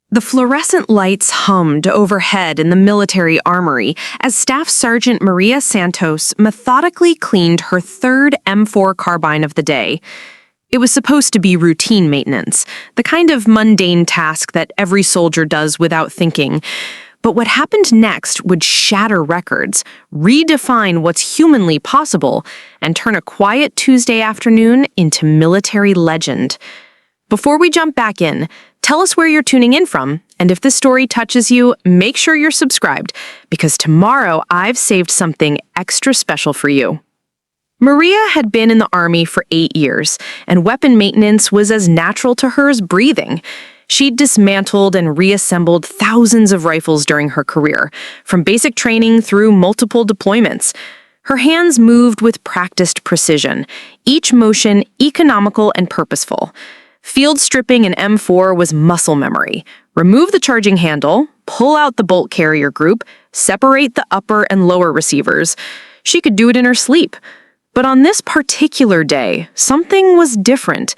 The fluorescent lights hummed overhead in the military armory as Staff Sergeant Maria Santos methodically cleaned her third M4 carbine of the day. It was supposed to be routine maintenance, the kind of mundane task that every soldier does without thinking. But what happened next would shatter records, redefine what's humanly possible, and turn a quiet Tuesday afternoon into military legend. Before we jump back in, tell us where you're tuning in from, and if this story touches you, make sure you're subscribed, because tomorrow I've saved something extra special for you. Maria had been in the Army for 8 years, and weapon maintenance was as natural to her as breathing. She'd dismantled and reassembled thousands of rifles during her career, from basic training through multiple deployments. Her hands moved with practiced precision, each motion economical and purposeful. Field stripping an M4 was muscle memory. Remove the charging handle, pull out the bolt carrier group, separate the upper and lower receivers. She could do it in her sleep. But on this particular day, something was different.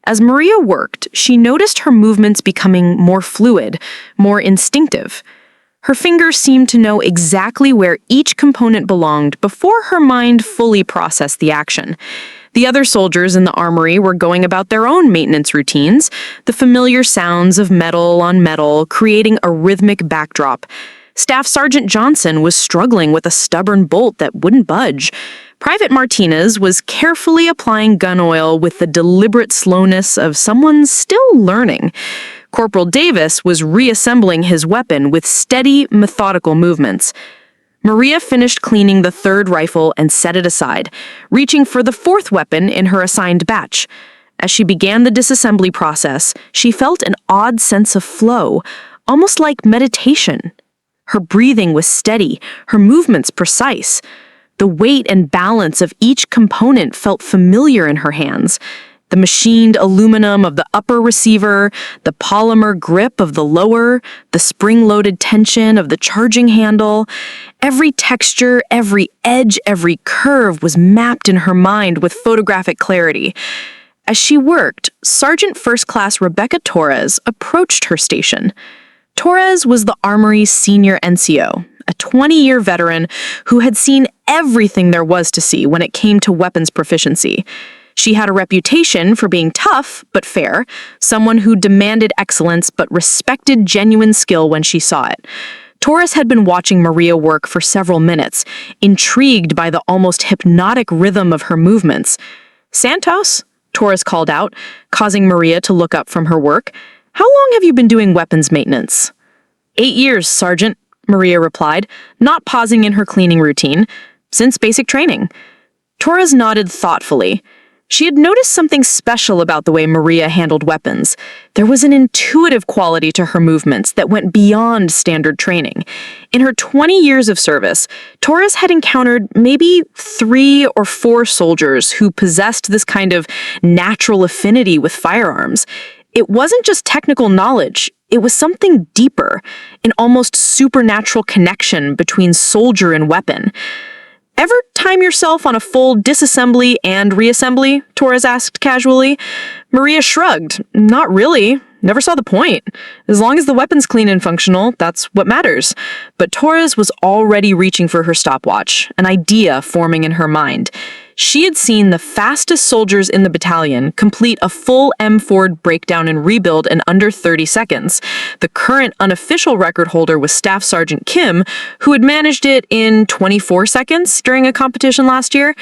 As Maria worked, she noticed her movements becoming more fluid, more instinctive. Her fingers seemed to know exactly where each component belonged before her mind fully processed the action. The other soldiers in the armory were going about their own maintenance routines, the familiar sounds of metal on metal creating a rhythmic backdrop. Staff Sergeant Johnson was struggling with a stubborn bolt that wouldn't budge. Private Martinez was carefully applying gun oil with the deliberate slowness of someone still learning. Corporal Davis was reassembling his weapon with steady, methodical movements. Maria finished cleaning the third rifle and set it aside, reaching for the fourth weapon in her assigned batch. As she began the disassembly process, she felt an odd sense of flow, almost like meditation. Her breathing was steady, her movements precise. The weight and balance of each component felt familiar in her hands. The machined aluminum of the upper receiver, the polymer grip of the lower, the spring-loaded tension of the charging handle. Every texture, every edge, every curve was mapped in her mind with photographic clarity. As she worked, Sergeant First Class Rebecca Torres approached her station. Torres was the Armory's senior NCO, a 20-year veteran who had seen everything there was to see when it came to weapons proficiency. She had a reputation for being tough but fair, someone who demanded excellence but respected genuine skill when she saw it. Torres had been watching Maria work for several minutes, intrigued by the almost hypnotic rhythm of her movements. "Santos?" Torres called out, causing Maria to look up from her work. "How long have you been doing weapons maintenance?" 8 years, Sergeant," Maria replied, not pausing in her cleaning routine. "Since basic training." Torres nodded thoughtfully. She had noticed something special about the way Maria handled weapons. There was an intuitive quality to her movements that went beyond standard training. In her 20 years of service, Torres had encountered maybe 3 or 4 soldiers who possessed this kind of natural affinity with firearms. It wasn't just technical knowledge, it was something deeper, an almost supernatural connection between soldier and weapon. "Ever time yourself on a full disassembly and reassembly?" Torres asked casually. Maria shrugged. "Not really. Never saw the point. As long as the weapon's clean and functional, that's what matters." But Torres was already reaching for her stopwatch, an idea forming in her mind. She had seen the fastest soldiers in the battalion complete a full M4 breakdown and rebuild in under 30 seconds. The current unofficial record holder was Staff Sergeant Kim, who had managed it in 24 seconds during a competition last year.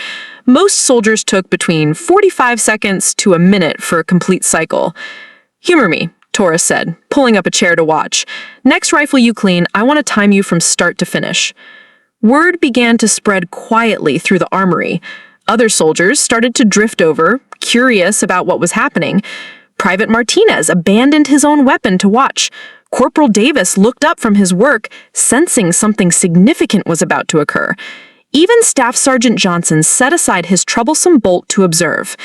Most soldiers took between 45 seconds to a minute for a complete cycle. "Humor me," Torres said, pulling up a chair to watch. "Next rifle you clean, I want to time you from start to finish." Word began to spread quietly through the armory. Other soldiers started to drift over, curious about what was happening. Private Martinez abandoned his own weapon to watch. Corporal Davis looked up from his work, sensing something significant was about to occur. Even Staff Sergeant Johnson set aside his troublesome bolt to observe.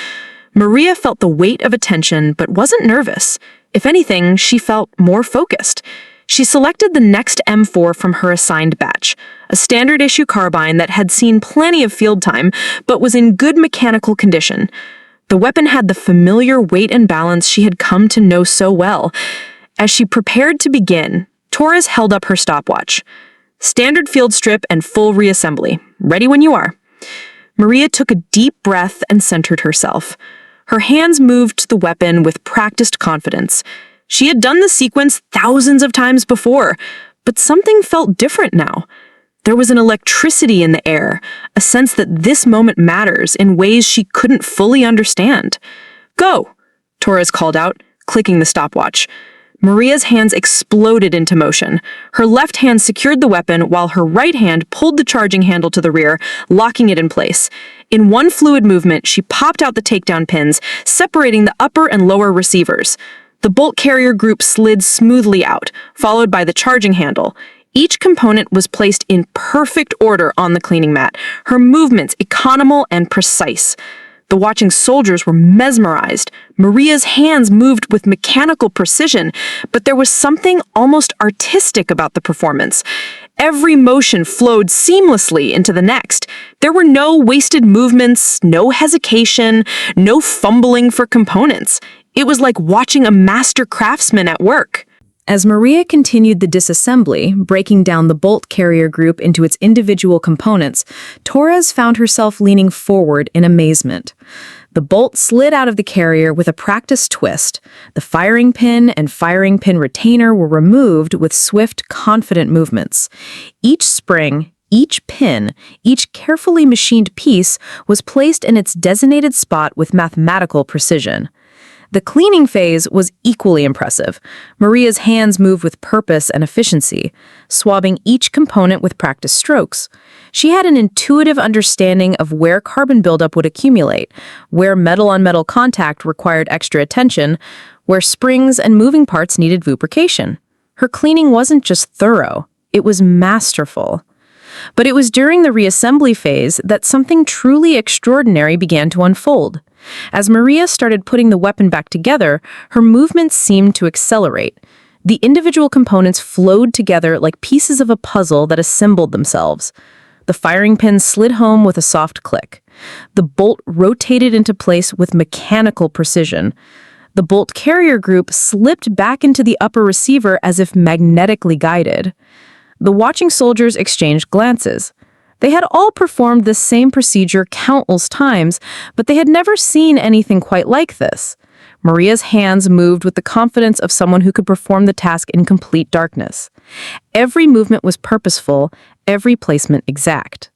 Maria felt the weight of attention but wasn't nervous. If anything, she felt more focused. She selected the next M4 from her assigned batch, a standard-issue carbine that had seen plenty of field time but was in good mechanical condition. The weapon had the familiar weight and balance she had come to know so well. As she prepared to begin, Torres held up her stopwatch. Standard field strip and full reassembly. Ready when you are. Maria took a deep breath and centered herself. Her hands moved to the weapon with practiced confidence. She had done the sequence thousands of times before, but something felt different now. There was an electricity in the air, a sense that this moment matters in ways she couldn't fully understand. Go, Torres called out, clicking the stopwatch. Maria's hands exploded into motion. Her left hand secured the weapon while her right hand pulled the charging handle to the rear, locking it in place. In one fluid movement, she popped out the takedown pins, separating the upper and lower receivers. The bolt carrier group slid smoothly out, followed by the charging handle. Each component was placed in perfect order on the cleaning mat, her movements economical and precise. The watching soldiers were mesmerized. Maria's hands moved with mechanical precision, but there was something almost artistic about the performance. Every motion flowed seamlessly into the next. There were no wasted movements, no hesitation, no fumbling for components. It was like watching a master craftsman at work. As Maria continued the disassembly, breaking down the bolt carrier group into its individual components, Torres found herself leaning forward in amazement. The bolt slid out of the carrier with a practiced twist. The firing pin and firing pin retainer were removed with swift, confident movements. Each spring, each pin, each carefully machined piece was placed in its designated spot with mathematical precision. The cleaning phase was equally impressive. Maria's hands moved with purpose and efficiency, swabbing each component with practiced strokes. She had an intuitive understanding of where carbon buildup would accumulate, where metal-on-metal contact required extra attention, where springs and moving parts needed lubrication. Her cleaning wasn't just thorough, it was masterful. But it was during the reassembly phase that something truly extraordinary began to unfold. As Maria started putting the weapon back together, her movements seemed to accelerate. The individual components flowed together like pieces of a puzzle that assembled themselves. The firing pin slid home with a soft click. The bolt rotated into place with mechanical precision. The bolt carrier group slipped back into the upper receiver as if magnetically guided. The watching soldiers exchanged glances. They had all performed this same procedure countless times, but they had never seen anything quite like this. Maria's hands moved with the confidence of someone who could perform the task in complete darkness. Every movement was purposeful, every placement exact.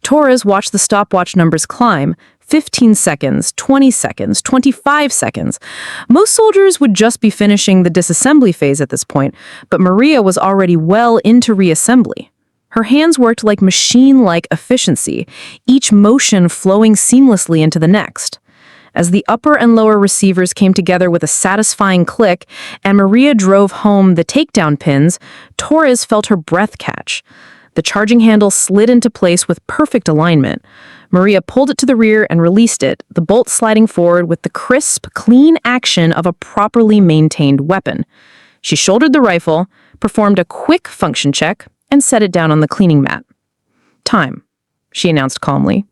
Torres watched the stopwatch numbers climb, 15 seconds, 20 seconds, 25 seconds. Most soldiers would just be finishing the disassembly phase at this point, but Maria was already well into reassembly. Her hands worked like machine-like efficiency, each motion flowing seamlessly into the next. As the upper and lower receivers came together with a satisfying click and Maria drove home the takedown pins, Torres felt her breath catch. The charging handle slid into place with perfect alignment. Maria pulled it to the rear and released it, the bolt sliding forward with the crisp, clean action of a properly maintained weapon. She shouldered the rifle, performed a quick function check, and set it down on the cleaning mat. Time, she announced calmly.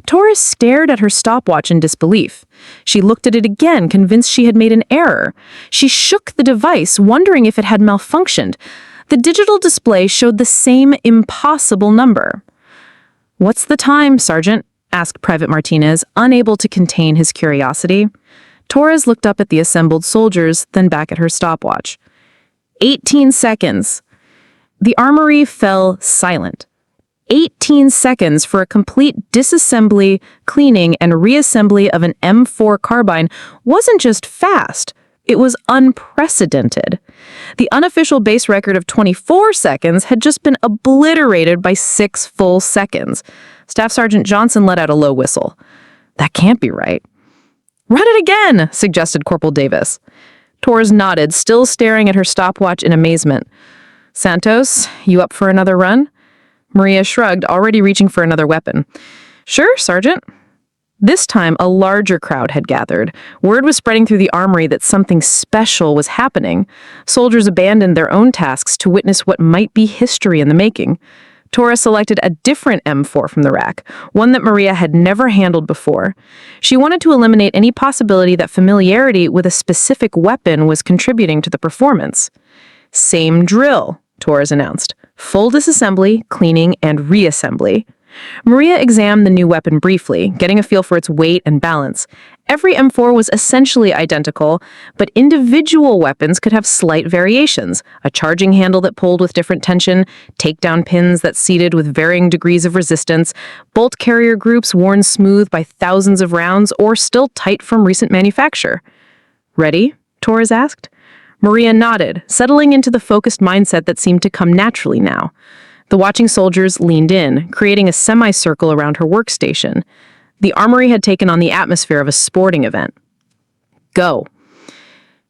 Torres stared at her stopwatch in disbelief. She looked at it again, convinced she had made an error. She shook the device, wondering if it had malfunctioned. The digital display showed the same impossible number. "What's the time, Sergeant?" asked Private Martinez, unable to contain his curiosity. Torres looked up at the assembled soldiers, then back at her stopwatch. 18 seconds. The armory fell silent. 18 seconds for a complete disassembly, cleaning, and reassembly of an M4 carbine wasn't just fast, it was unprecedented. The unofficial base record of 24 seconds had just been obliterated by 6 full seconds. Staff Sergeant Johnson let out a low whistle. "That can't be right." "Run it again," suggested Corporal Davis. Torres nodded, still staring at her stopwatch in amazement. "Santos, you up for another run?" Maria shrugged, already reaching for another weapon. "Sure, Sergeant." This time, a larger crowd had gathered. Word was spreading through the armory that something special was happening. Soldiers abandoned their own tasks to witness what might be history in the making. Tora selected a different M4 from the rack, one that Maria had never handled before. She wanted to eliminate any possibility that familiarity with a specific weapon was contributing to the performance. Same drill, Torres announced. Full disassembly, cleaning, and reassembly. Maria examined the new weapon briefly, getting a feel for its weight and balance. Every M4 was essentially identical, but individual weapons could have slight variations. A charging handle that pulled with different tension, takedown pins that seated with varying degrees of resistance, bolt carrier groups worn smooth by thousands of rounds or still tight from recent manufacture. "Ready?" Torres asked. Maria nodded, settling into the focused mindset that seemed to come naturally now. The watching soldiers leaned in, creating a semicircle around her workstation. The armory had taken on the atmosphere of a sporting event. Go.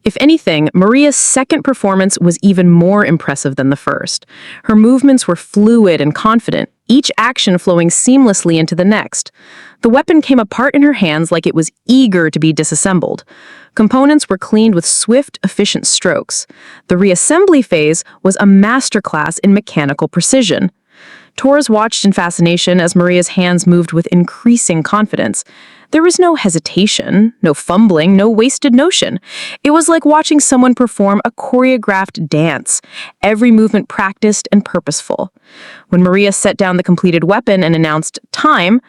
If anything, Maria's second performance was even more impressive than the first. Her movements were fluid and confident, each action flowing seamlessly into the next. The weapon came apart in her hands like it was eager to be disassembled. Components were cleaned with swift, efficient strokes. The reassembly phase was a masterclass in mechanical precision. Torres watched in fascination as Maria's hands moved with increasing confidence. There was no hesitation, no fumbling, no wasted notion. It was like watching someone perform a choreographed dance, every movement practiced and purposeful. When Maria set down the completed weapon and announced time,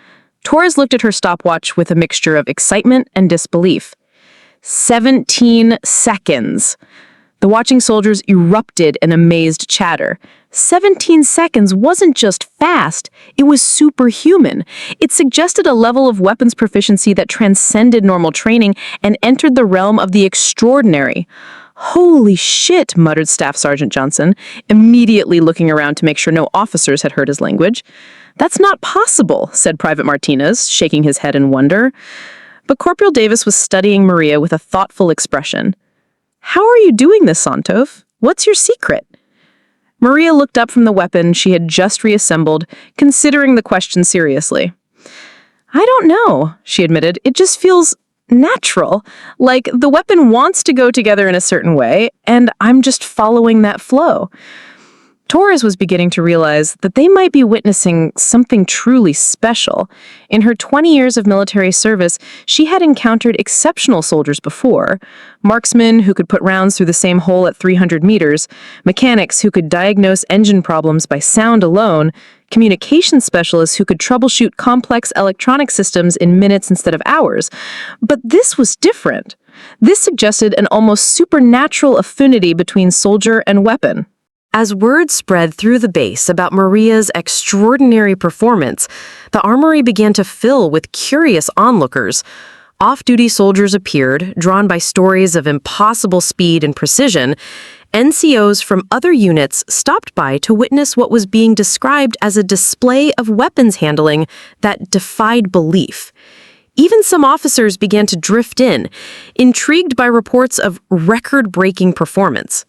Torres looked at her stopwatch with a mixture of excitement and disbelief. 17 seconds. The watching soldiers erupted in amazed chatter. 17 seconds wasn't just fast, it was superhuman. It suggested a level of weapons proficiency that transcended normal training and entered the realm of the extraordinary. "Holy shit," muttered Staff Sergeant Johnson, immediately looking around to make sure no officers had heard his language. "That's not possible," said Private Martinez, shaking his head in wonder. But Corporal Davis was studying Maria with a thoughtful expression. "How are you doing this, Santos? What's your secret?" Maria looked up from the weapon she had just reassembled, considering the question seriously. "I don't know," she admitted. "It just feels natural. Like the weapon wants to go together in a certain way, and I'm just following that flow." Torres was beginning to realize that they might be witnessing something truly special. In her 20 years of military service, she had encountered exceptional soldiers before. Marksmen who could put rounds through the same hole at 300 meters, mechanics who could diagnose engine problems by sound alone, communication specialists who could troubleshoot complex electronic systems in minutes instead of hours. But this was different. This suggested an almost supernatural affinity between soldier and weapon. As word spread through the base about Maria's extraordinary performance, the armory began to fill with curious onlookers. Off-duty soldiers appeared, drawn by stories of impossible speed and precision. NCOs from other units stopped by to witness what was being described as a display of weapons handling that defied belief. Even some officers began to drift in, intrigued by reports of record-breaking performance.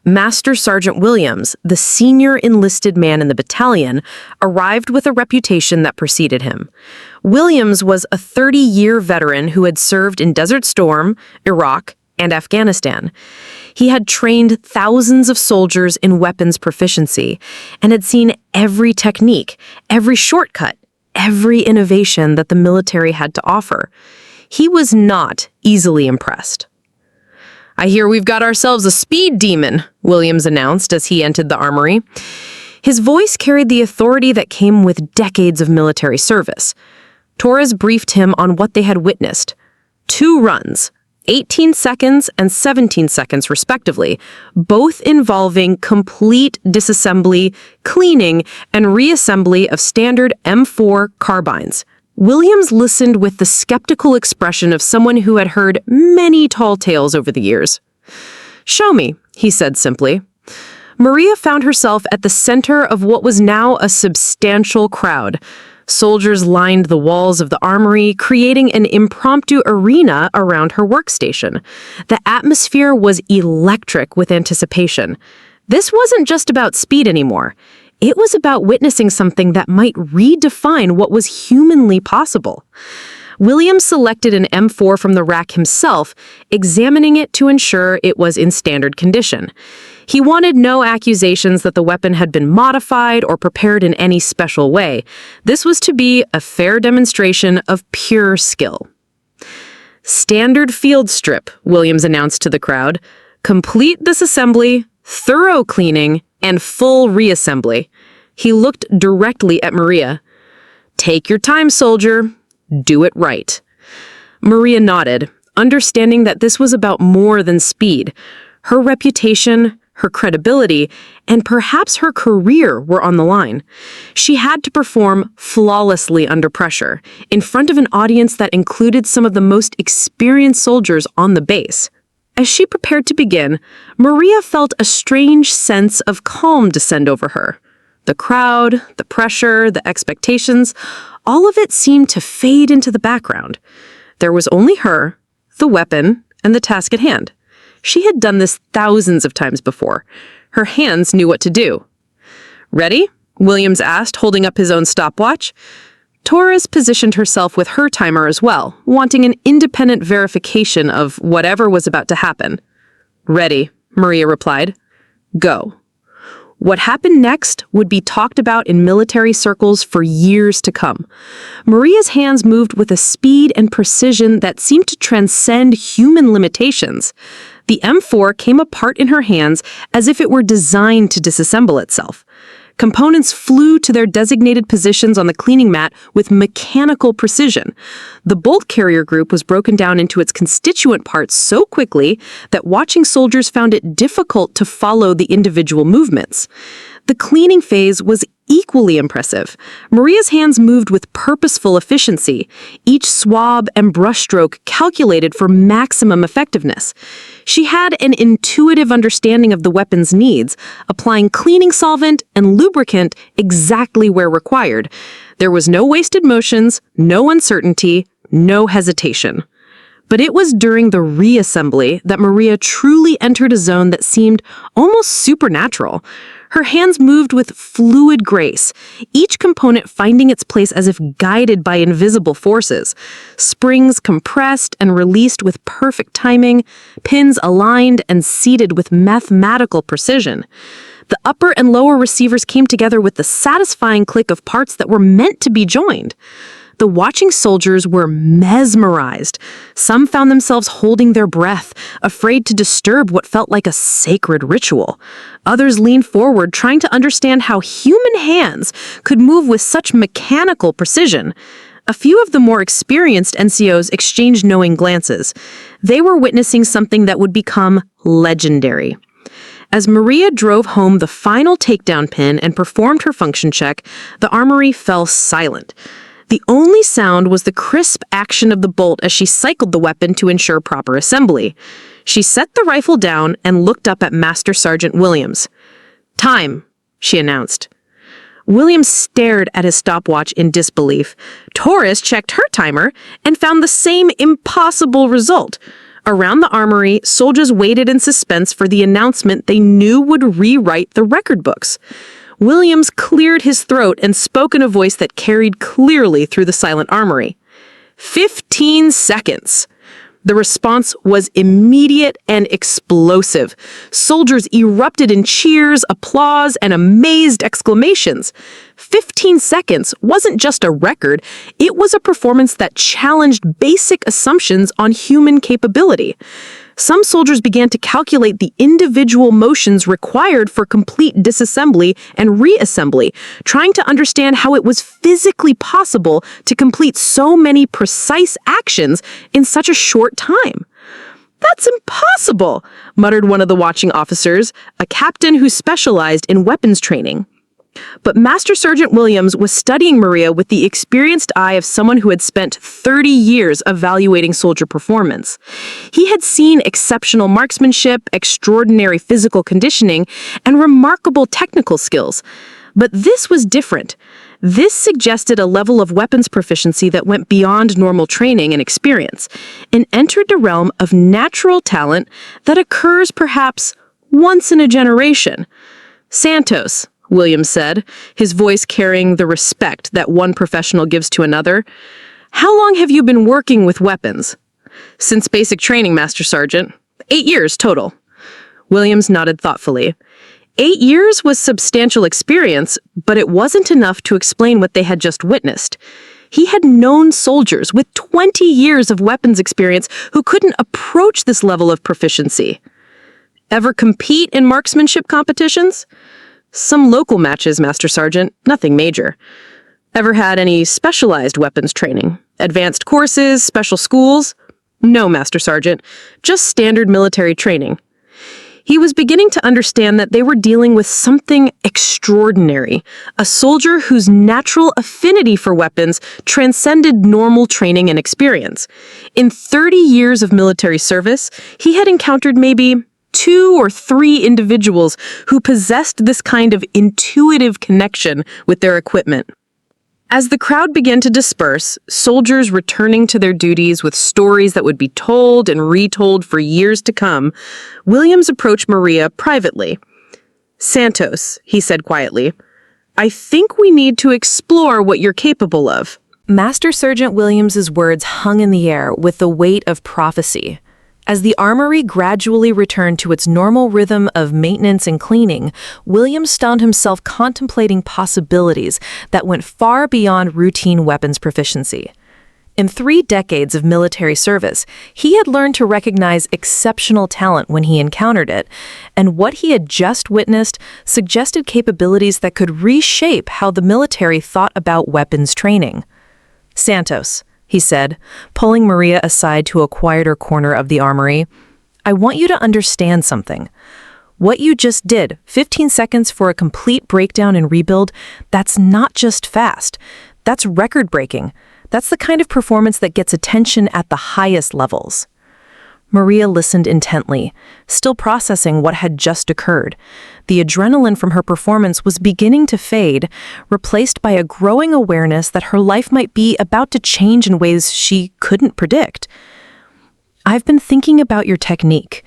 Master Sergeant Williams, the senior enlisted man in the battalion, arrived with a reputation that preceded him. Williams was a 30-year veteran who had served in Desert Storm, Iraq, and Afghanistan. He had trained thousands of soldiers in weapons proficiency and had seen every technique, every shortcut, every innovation that the military had to offer. He was not easily impressed. "I hear we've got ourselves a speed demon," Williams announced as he entered the armory. His voice carried the authority that came with decades of military service. Torres briefed him on what they had witnessed. 2 runs, 18 seconds and 17 seconds respectively, both involving complete disassembly, cleaning, and reassembly of standard M4 carbines. Williams listened with the skeptical expression of someone who had heard many tall tales over the years. "Show me," he said simply. Maria found herself at the center of what was now a substantial crowd. Soldiers lined the walls of the armory, creating an impromptu arena around her workstation. The atmosphere was electric with anticipation. This wasn't just about speed anymore. It was about witnessing something that might redefine what was humanly possible. Williams selected an M4 from the rack himself, examining it to ensure it was in standard condition. He wanted no accusations that the weapon had been modified or prepared in any special way. This was to be a fair demonstration of pure skill. "Standard field strip," Williams announced to the crowd. "Complete disassembly, thorough cleaning, and full reassembly." He looked directly at Maria. "Take your time, soldier. Do it right." Maria nodded, understanding that this was about more than speed. Her reputation, her credibility, and perhaps her career were on the line. She had to perform flawlessly under pressure, in front of an audience that included some of the most experienced soldiers on the base. As she prepared to begin, Maria felt a strange sense of calm descend over her. The crowd, the pressure, the expectations, all of it seemed to fade into the background. There was only her, the weapon, and the task at hand. She had done this thousands of times before. Her hands knew what to do. "Ready?" Williams asked, holding up his own stopwatch. Torres positioned herself with her timer as well, wanting an independent verification of whatever was about to happen. "Ready," Maria replied. "Go." What happened next would be talked about in military circles for years to come. Maria's hands moved with a speed and precision that seemed to transcend human limitations. The M4 came apart in her hands as if it were designed to disassemble itself. Components flew to their designated positions on the cleaning mat with mechanical precision. The bolt carrier group was broken down into its constituent parts so quickly that watching soldiers found it difficult to follow the individual movements. The cleaning phase was equally impressive. Maria's hands moved with purposeful efficiency, each swab and brushstroke calculated for maximum effectiveness. She had an intuitive understanding of the weapon's needs, applying cleaning solvent and lubricant exactly where required. There was no wasted motions, no uncertainty, no hesitation. But it was during the reassembly that Maria truly entered a zone that seemed almost supernatural. Her hands moved with fluid grace, each component finding its place as if guided by invisible forces. Springs compressed and released with perfect timing, pins aligned and seated with mathematical precision. The upper and lower receivers came together with the satisfying click of parts that were meant to be joined. The watching soldiers were mesmerized. Some found themselves holding their breath, afraid to disturb what felt like a sacred ritual. Others leaned forward, trying to understand how human hands could move with such mechanical precision. A few of the more experienced NCOs exchanged knowing glances. They were witnessing something that would become legendary. As Maria drove home the final takedown pin and performed her function check, the armory fell silent. The only sound was the crisp action of the bolt as she cycled the weapon to ensure proper assembly. She set the rifle down and looked up at Master Sergeant Williams. "Time," she announced. Williams stared at his stopwatch in disbelief. Torres checked her timer and found the same impossible result. Around the armory, soldiers waited in suspense for the announcement they knew would rewrite the record books. Williams cleared his throat and spoke in a voice that carried clearly through the silent armory. 15 seconds. The response was immediate and explosive. Soldiers erupted in cheers, applause, and amazed exclamations. 15 seconds wasn't just a record, it was a performance that challenged basic assumptions on human capability. Some soldiers began to calculate the individual motions required for complete disassembly and reassembly, trying to understand how it was physically possible to complete so many precise actions in such a short time. "That's impossible," muttered one of the watching officers, a captain who specialized in weapons training. But Master Sergeant Williams was studying Maria with the experienced eye of someone who had spent 30 years evaluating soldier performance. He had seen exceptional marksmanship, extraordinary physical conditioning, and remarkable technical skills. But this was different. This suggested a level of weapons proficiency that went beyond normal training and experience, and entered the realm of natural talent that occurs perhaps once in a generation. "Santos," Williams said, his voice carrying the respect that one professional gives to another. "How long have you been working with weapons?" "Since basic training, Master Sergeant. 8 years total." Williams nodded thoughtfully. 8 years was substantial experience, but it wasn't enough to explain what they had just witnessed. He had known soldiers with 20 years of weapons experience who couldn't approach this level of proficiency. Ever compete in marksmanship competitions? Some local matches, Master Sergeant, nothing major. Ever had any specialized weapons training? Advanced courses, special schools? No, Master Sergeant, just standard military training. He was beginning to understand that they were dealing with something extraordinary, a soldier whose natural affinity for weapons transcended normal training and experience. In 30 years of military service, he had encountered maybe 2 or 3 individuals who possessed this kind of intuitive connection with their equipment. As the crowd began to disperse, soldiers returning to their duties with stories that would be told and retold for years to come, Williams approached Maria privately. "Santos," he said quietly, "I think we need to explore what you're capable of." Master Sergeant Williams's words hung in the air with the weight of prophecy. As the armory gradually returned to its normal rhythm of maintenance and cleaning, Williams found himself contemplating possibilities that went far beyond routine weapons proficiency. In 3 decades of military service, he had learned to recognize exceptional talent when he encountered it, and what he had just witnessed suggested capabilities that could reshape how the military thought about weapons training. "Santos," he said, pulling Maria aside to a quieter corner of the armory, "I want you to understand something. What you just did, 15 seconds for a complete breakdown and rebuild, that's not just fast. That's record-breaking. That's the kind of performance that gets attention at the highest levels." Maria listened intently, still processing what had just occurred. The adrenaline from her performance was beginning to fade, replaced by a growing awareness that her life might be about to change in ways she couldn't predict. "I've been thinking about your technique.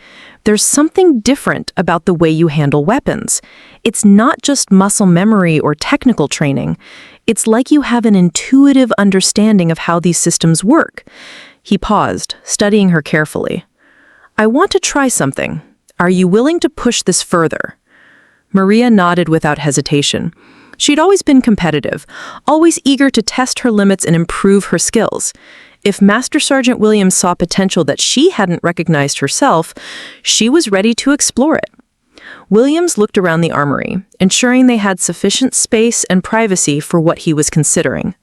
There's something different about the way you handle weapons. It's not just muscle memory or technical training. It's like you have an intuitive understanding of how these systems work." He paused, studying her carefully. "I want to try something. Are you willing to push this further?" Maria nodded without hesitation. She'd always been competitive, always eager to test her limits and improve her skills. If Master Sergeant Williams saw potential that she hadn't recognized herself, she was ready to explore it. Williams looked around the armory, ensuring they had sufficient space and privacy for what he was considering.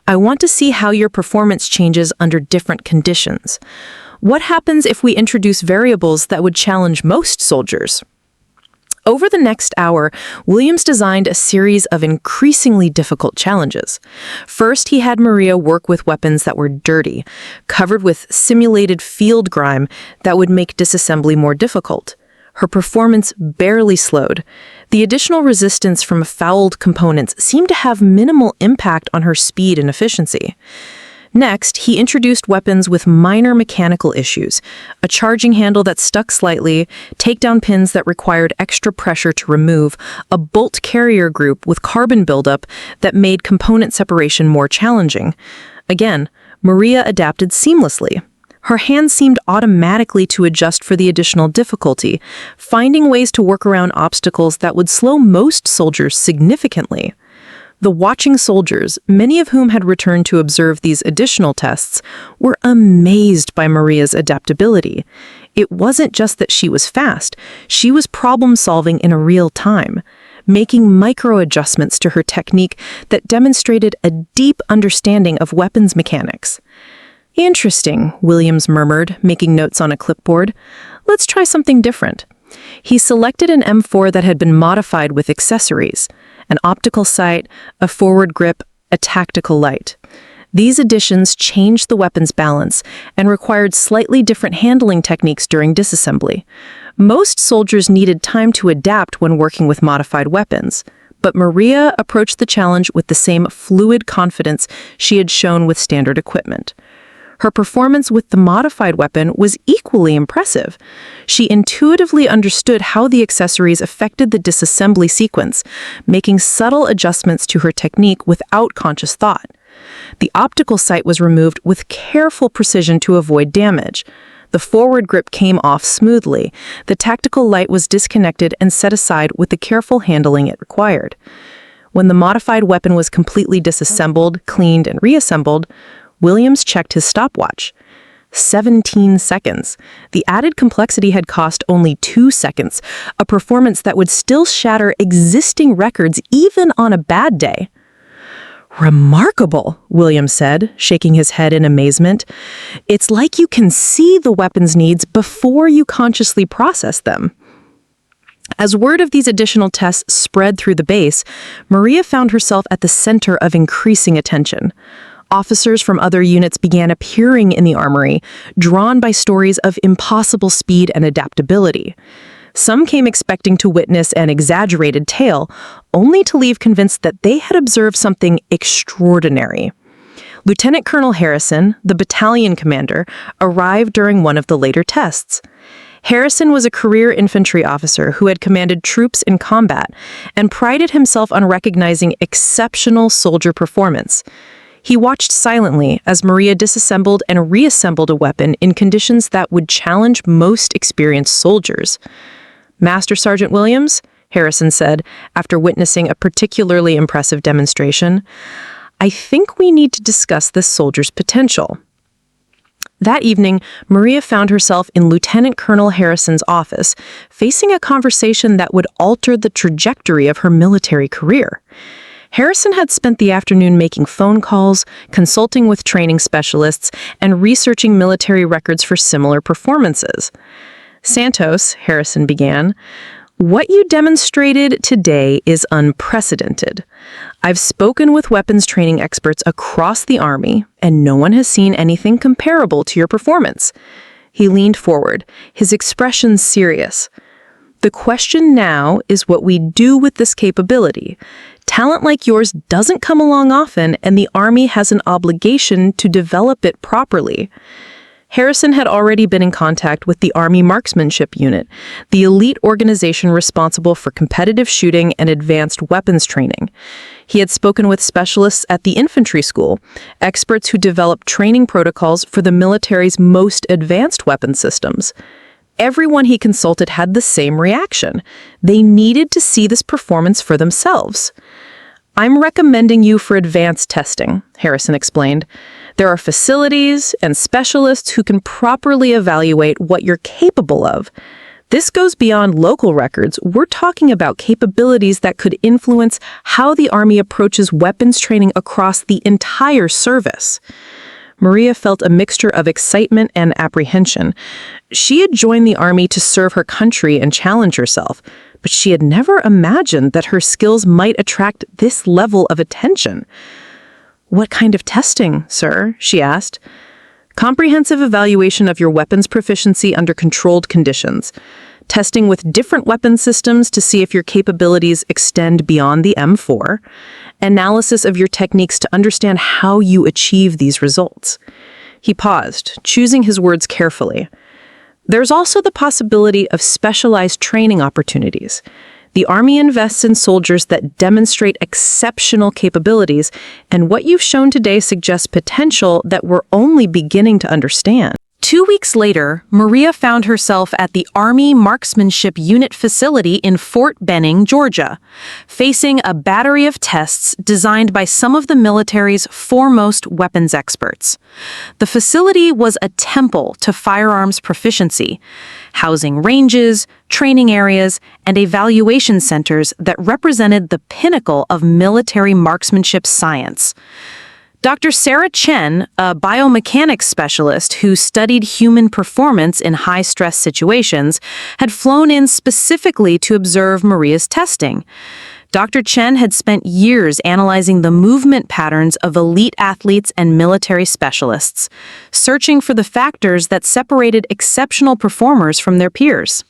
"I want to see how your performance changes under different conditions. What happens if we introduce variables that would challenge most soldiers?" Over the next hour, Williams designed a series of increasingly difficult challenges. First, he had Maria work with weapons that were dirty, covered with simulated field grime that would make disassembly more difficult. Her performance barely slowed. The additional resistance from fouled components seemed to have minimal impact on her speed and efficiency. Next, he introduced weapons with minor mechanical issues, a charging handle that stuck slightly, takedown pins that required extra pressure to remove, a bolt carrier group with carbon buildup that made component separation more challenging. Again, Maria adapted seamlessly. Her hands seemed automatically to adjust for the additional difficulty, finding ways to work around obstacles that would slow most soldiers significantly. The watching soldiers, many of whom had returned to observe these additional tests, were amazed by Maria's adaptability. It wasn't just that she was fast, she was problem-solving in a real time, making micro-adjustments to her technique that demonstrated a deep understanding of weapons mechanics. "Interesting," Williams murmured, making notes on a clipboard. "Let's try something different." He selected an M4 that had been modified with accessories, an optical sight, a forward grip, a tactical light. These additions changed the weapon's balance and required slightly different handling techniques during disassembly. Most soldiers needed time to adapt when working with modified weapons, but Maria approached the challenge with the same fluid confidence she had shown with standard equipment. Her performance with the modified weapon was equally impressive. She intuitively understood how the accessories affected the disassembly sequence, making subtle adjustments to her technique without conscious thought. The optical sight was removed with careful precision to avoid damage. The forward grip came off smoothly. The tactical light was disconnected and set aside with the careful handling it required. When the modified weapon was completely disassembled, cleaned, and reassembled, Williams checked his stopwatch. 17 seconds. The added complexity had cost only 2 seconds, a performance that would still shatter existing records even on a bad day. "Remarkable," Williams said, shaking his head in amazement. "It's like you can see the weapon's needs before you consciously process them." As word of these additional tests spread through the base, Maria found herself at the center of increasing attention. Officers from other units began appearing in the armory, drawn by stories of impossible speed and adaptability. Some came expecting to witness an exaggerated tale, only to leave convinced that they had observed something extraordinary. Lieutenant Colonel Harrison, the battalion commander, arrived during one of the later tests. Harrison was a career infantry officer who had commanded troops in combat and prided himself on recognizing exceptional soldier performance. He watched silently as Maria disassembled and reassembled a weapon in conditions that would challenge most experienced soldiers. "Master Sergeant Williams," Harrison said, after witnessing a particularly impressive demonstration, "I think we need to discuss this soldier's potential." That evening, Maria found herself in Lieutenant Colonel Harrison's office, facing a conversation that would alter the trajectory of her military career. Harrison had spent the afternoon making phone calls, consulting with training specialists, and researching military records for similar performances. "Santos," Harrison began, "what you demonstrated today is unprecedented. I've spoken with weapons training experts across the Army, and no one has seen anything comparable to your performance." He leaned forward, his expression serious. "The question now is what we do with this capability. Talent like yours doesn't come along often, and the Army has an obligation to develop it properly." Harrison had already been in contact with the Army Marksmanship Unit, the elite organization responsible for competitive shooting and advanced weapons training. He had spoken with specialists at the infantry school, experts who developed training protocols for the military's most advanced weapon systems. Everyone he consulted had the same reaction. They needed to see this performance for themselves. "I'm recommending you for advanced testing," Harrison explained. "There are facilities and specialists who can properly evaluate what you're capable of. This goes beyond local records. We're talking about capabilities that could influence how the Army approaches weapons training across the entire service." Maria felt a mixture of excitement and apprehension. She had joined the Army to serve her country and challenge herself, but she had never imagined that her skills might attract this level of attention. "What kind of testing, sir?" she asked. "Comprehensive evaluation of your weapons proficiency under controlled conditions. Testing with different weapon systems to see if your capabilities extend beyond the M4. Analysis of your techniques to understand how you achieve these results." He paused, choosing his words carefully. "There's also the possibility of specialized training opportunities. The Army invests in soldiers that demonstrate exceptional capabilities, and what you've shown today suggests potential that we're only beginning to understand." 2 weeks later, Maria found herself at the Army Marksmanship Unit facility in Fort Benning, Georgia, facing a battery of tests designed by some of the military's foremost weapons experts. The facility was a temple to firearms proficiency, housing ranges, training areas, and evaluation centers that represented the pinnacle of military marksmanship science. Dr. Sarah Chen, a biomechanics specialist who studied human performance in high-stress situations, had flown in specifically to observe Maria's testing. Dr. Chen had spent years analyzing the movement patterns of elite athletes and military specialists, searching for the factors that separated exceptional performers from their peers.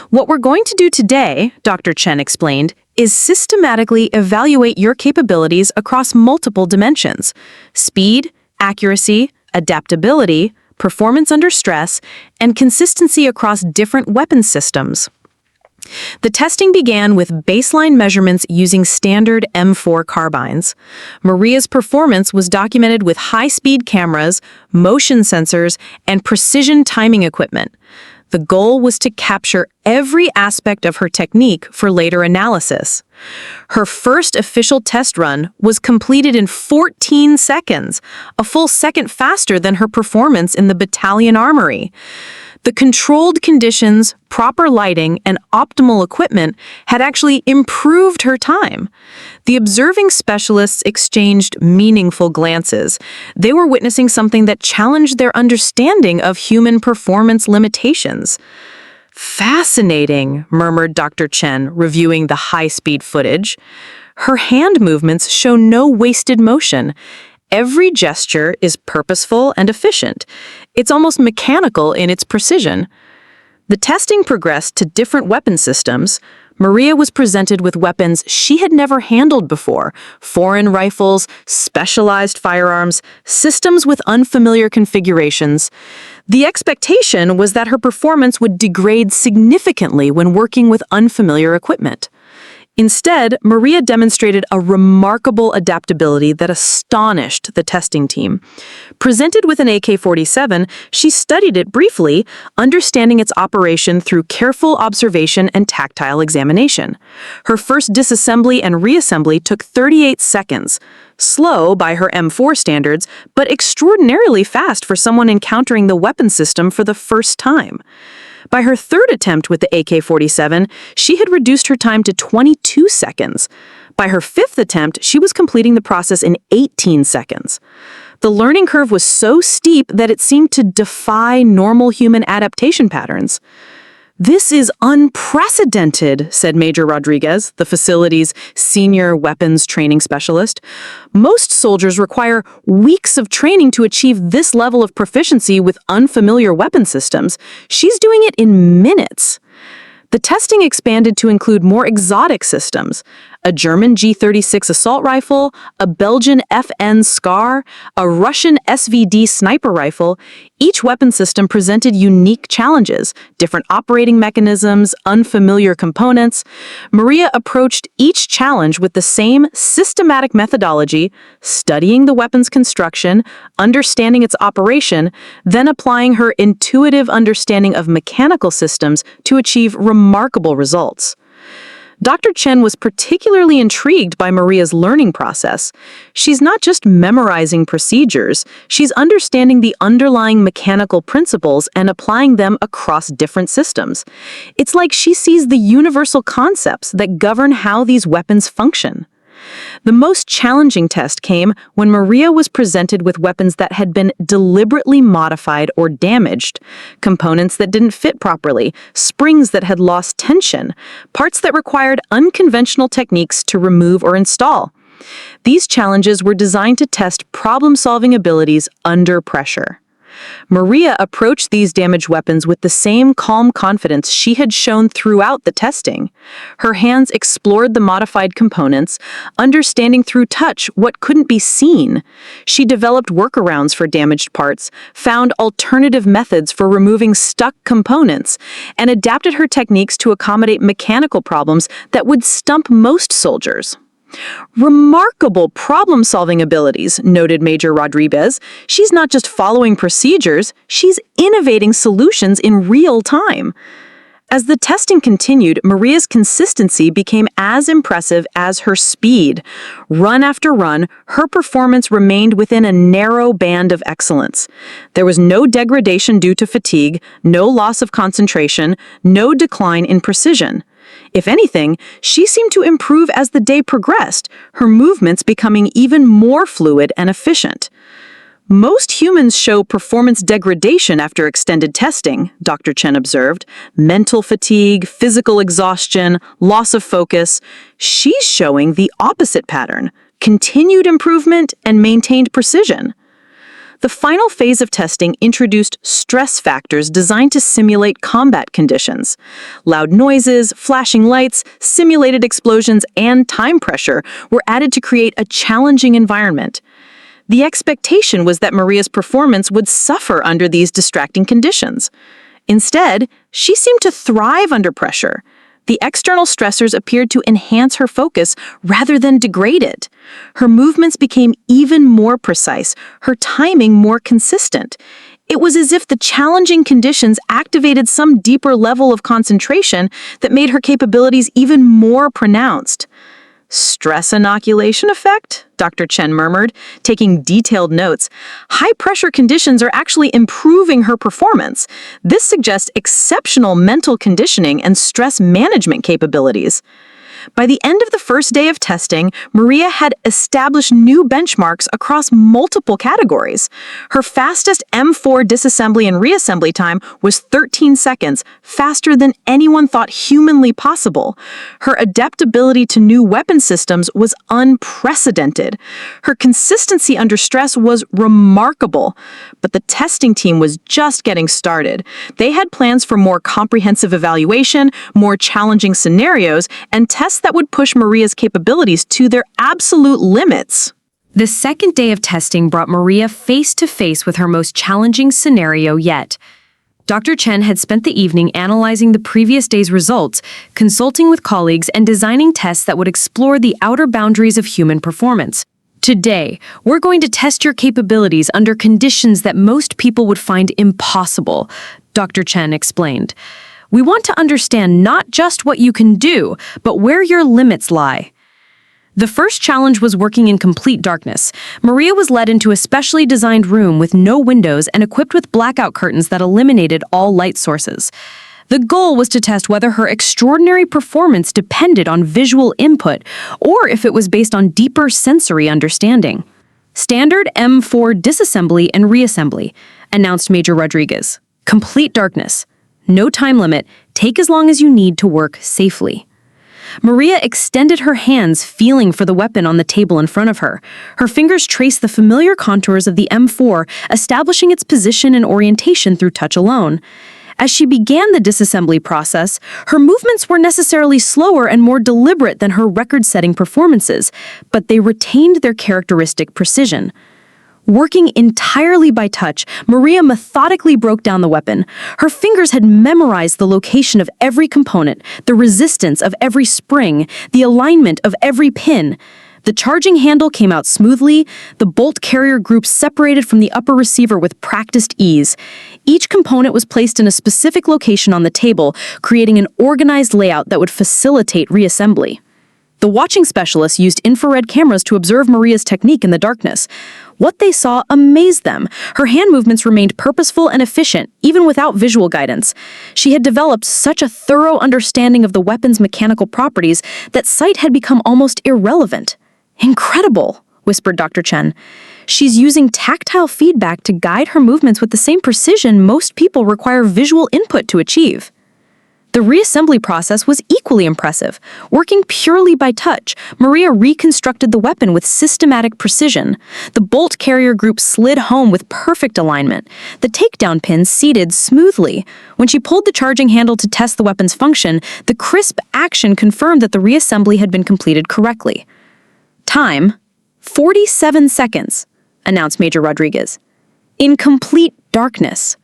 "What we're going to do today," Dr. Chen explained, "is systematically evaluate your capabilities across multiple dimensions: speed, accuracy, adaptability, performance under stress, and consistency across different weapon systems." The testing began with baseline measurements using standard M4 carbines. Maria's performance was documented with high-speed cameras, motion sensors, and precision timing equipment. The goal was to capture every aspect of her technique for later analysis. Her first official test run was completed in 14 seconds, a full second faster than her performance in the battalion armory. The controlled conditions, proper lighting, and optimal equipment had actually improved her time. The observing specialists exchanged meaningful glances. They were witnessing something that challenged their understanding of human performance limitations. "Fascinating," murmured Dr. Chen, reviewing the high-speed footage. "Her hand movements show no wasted motion. Every gesture is purposeful and efficient. It's almost mechanical in its precision." The testing progressed to different weapon systems. Maria was presented with weapons she had never handled before: foreign rifles, specialized firearms, systems with unfamiliar configurations. The expectation was that her performance would degrade significantly when working with unfamiliar equipment. Instead, Maria demonstrated a remarkable adaptability that astonished the testing team. Presented with an AK-47, she studied it briefly, understanding its operation through careful observation and tactile examination. Her first disassembly and reassembly took 38 seconds. Slow by her M4 standards, but extraordinarily fast for someone encountering the weapon system for the first time. By her third attempt with the AK-47, she had reduced her time to 22 seconds. By her fifth attempt, she was completing the process in 18 seconds. The learning curve was so steep that it seemed to defy normal human adaptation patterns. "This is unprecedented," said Major Rodriguez, the facility's senior weapons training specialist. "Most soldiers require weeks of training to achieve this level of proficiency with unfamiliar weapon systems. She's doing it in minutes." The testing expanded to include more exotic systems: a German G36 assault rifle, a Belgian FN SCAR, a Russian SVD sniper rifle. Each weapon system presented unique challenges, different operating mechanisms, unfamiliar components. Maria approached each challenge with the same systematic methodology, studying the weapon's construction, understanding its operation, then applying her intuitive understanding of mechanical systems to achieve remarkable results. Dr. Chen was particularly intrigued by Maria's learning process. She's not just memorizing procedures, she's understanding the underlying mechanical principles and applying them across different systems. It's like she sees the universal concepts that govern how these weapons function. The most challenging test came when Maria was presented with weapons that had been deliberately modified or damaged, components that didn't fit properly, springs that had lost tension, parts that required unconventional techniques to remove or install. These challenges were designed to test problem-solving abilities under pressure. Maria approached these damaged weapons with the same calm confidence she had shown throughout the testing. Her hands explored the modified components, understanding through touch what couldn't be seen. She developed workarounds for damaged parts, found alternative methods for removing stuck components, and adapted her techniques to accommodate mechanical problems that would stump most soldiers. "Remarkable problem-solving abilities," noted Major Rodriguez. "She's not just following procedures, she's innovating solutions in real time." As the testing continued, Maria's consistency became as impressive as her speed. Run after run, her performance remained within a narrow band of excellence. There was no degradation due to fatigue, no loss of concentration, no decline in precision. If anything, she seemed to improve as the day progressed, her movements becoming even more fluid and efficient. "Most humans show performance degradation after extended testing," Dr. Chen observed. "Mental fatigue, physical exhaustion, loss of focus. She's showing the opposite pattern: continued improvement and maintained precision." The final phase of testing introduced stress factors designed to simulate combat conditions. Loud noises, flashing lights, simulated explosions, and time pressure were added to create a challenging environment. The expectation was that Maria's performance would suffer under these distracting conditions. Instead, she seemed to thrive under pressure. The external stressors appeared to enhance her focus rather than degrade it. Her movements became even more precise, her timing more consistent. It was as if the challenging conditions activated some deeper level of concentration that made her capabilities even more pronounced. Stress inoculation effect? Dr. Chen murmured, taking detailed notes. High-pressure conditions are actually improving her performance. This suggests exceptional mental conditioning and stress management capabilities. By the end of the first day of testing, Maria had established new benchmarks across multiple categories. Her fastest M4 disassembly and reassembly time was 13 seconds, faster than anyone thought humanly possible. Her adaptability to new weapon systems was unprecedented. Her consistency under stress was remarkable. But the testing team was just getting started. They had plans for more comprehensive evaluation, more challenging scenarios, and tests that would push Maria's capabilities to their absolute limits. The second day of testing brought Maria face to face with her most challenging scenario yet. Dr. Chen had spent the evening analyzing the previous day's results, consulting with colleagues, and designing tests that would explore the outer boundaries of human performance. Today, we're going to test your capabilities under conditions that most people would find impossible, Dr. Chen explained. We want to understand not just what you can do, but where your limits lie. The first challenge was working in complete darkness. Maria was led into a specially designed room with no windows and equipped with blackout curtains that eliminated all light sources. The goal was to test whether her extraordinary performance depended on visual input or if it was based on deeper sensory understanding. Standard M4 disassembly and reassembly, announced Major Rodriguez. Complete darkness. No time limit. Take as long as you need to work safely. Maria extended her hands, feeling for the weapon on the table in front of her. Her fingers traced the familiar contours of the M4, establishing its position and orientation through touch alone. As she began the disassembly process, her movements were necessarily slower and more deliberate than her record-setting performances, but they retained their characteristic precision. Working entirely by touch, Maria methodically broke down the weapon. Her fingers had memorized the location of every component, the resistance of every spring, the alignment of every pin. The charging handle came out smoothly, the bolt carrier group separated from the upper receiver with practiced ease. Each component was placed in a specific location on the table, creating an organized layout that would facilitate reassembly. The watching specialists used infrared cameras to observe Maria's technique in the darkness. What they saw amazed them. Her hand movements remained purposeful and efficient, even without visual guidance. She had developed such a thorough understanding of the weapon's mechanical properties that sight had become almost irrelevant. Incredible, whispered Dr. Chen. She's using tactile feedback to guide her movements with the same precision most people require visual input to achieve. The reassembly process was equally impressive. Working purely by touch, Maria reconstructed the weapon with systematic precision. The bolt carrier group slid home with perfect alignment. The takedown pins seated smoothly. When she pulled the charging handle to test the weapon's function, the crisp action confirmed that the reassembly had been completed correctly. Time, 47 seconds, announced Major Rodriguez. In complete darkness.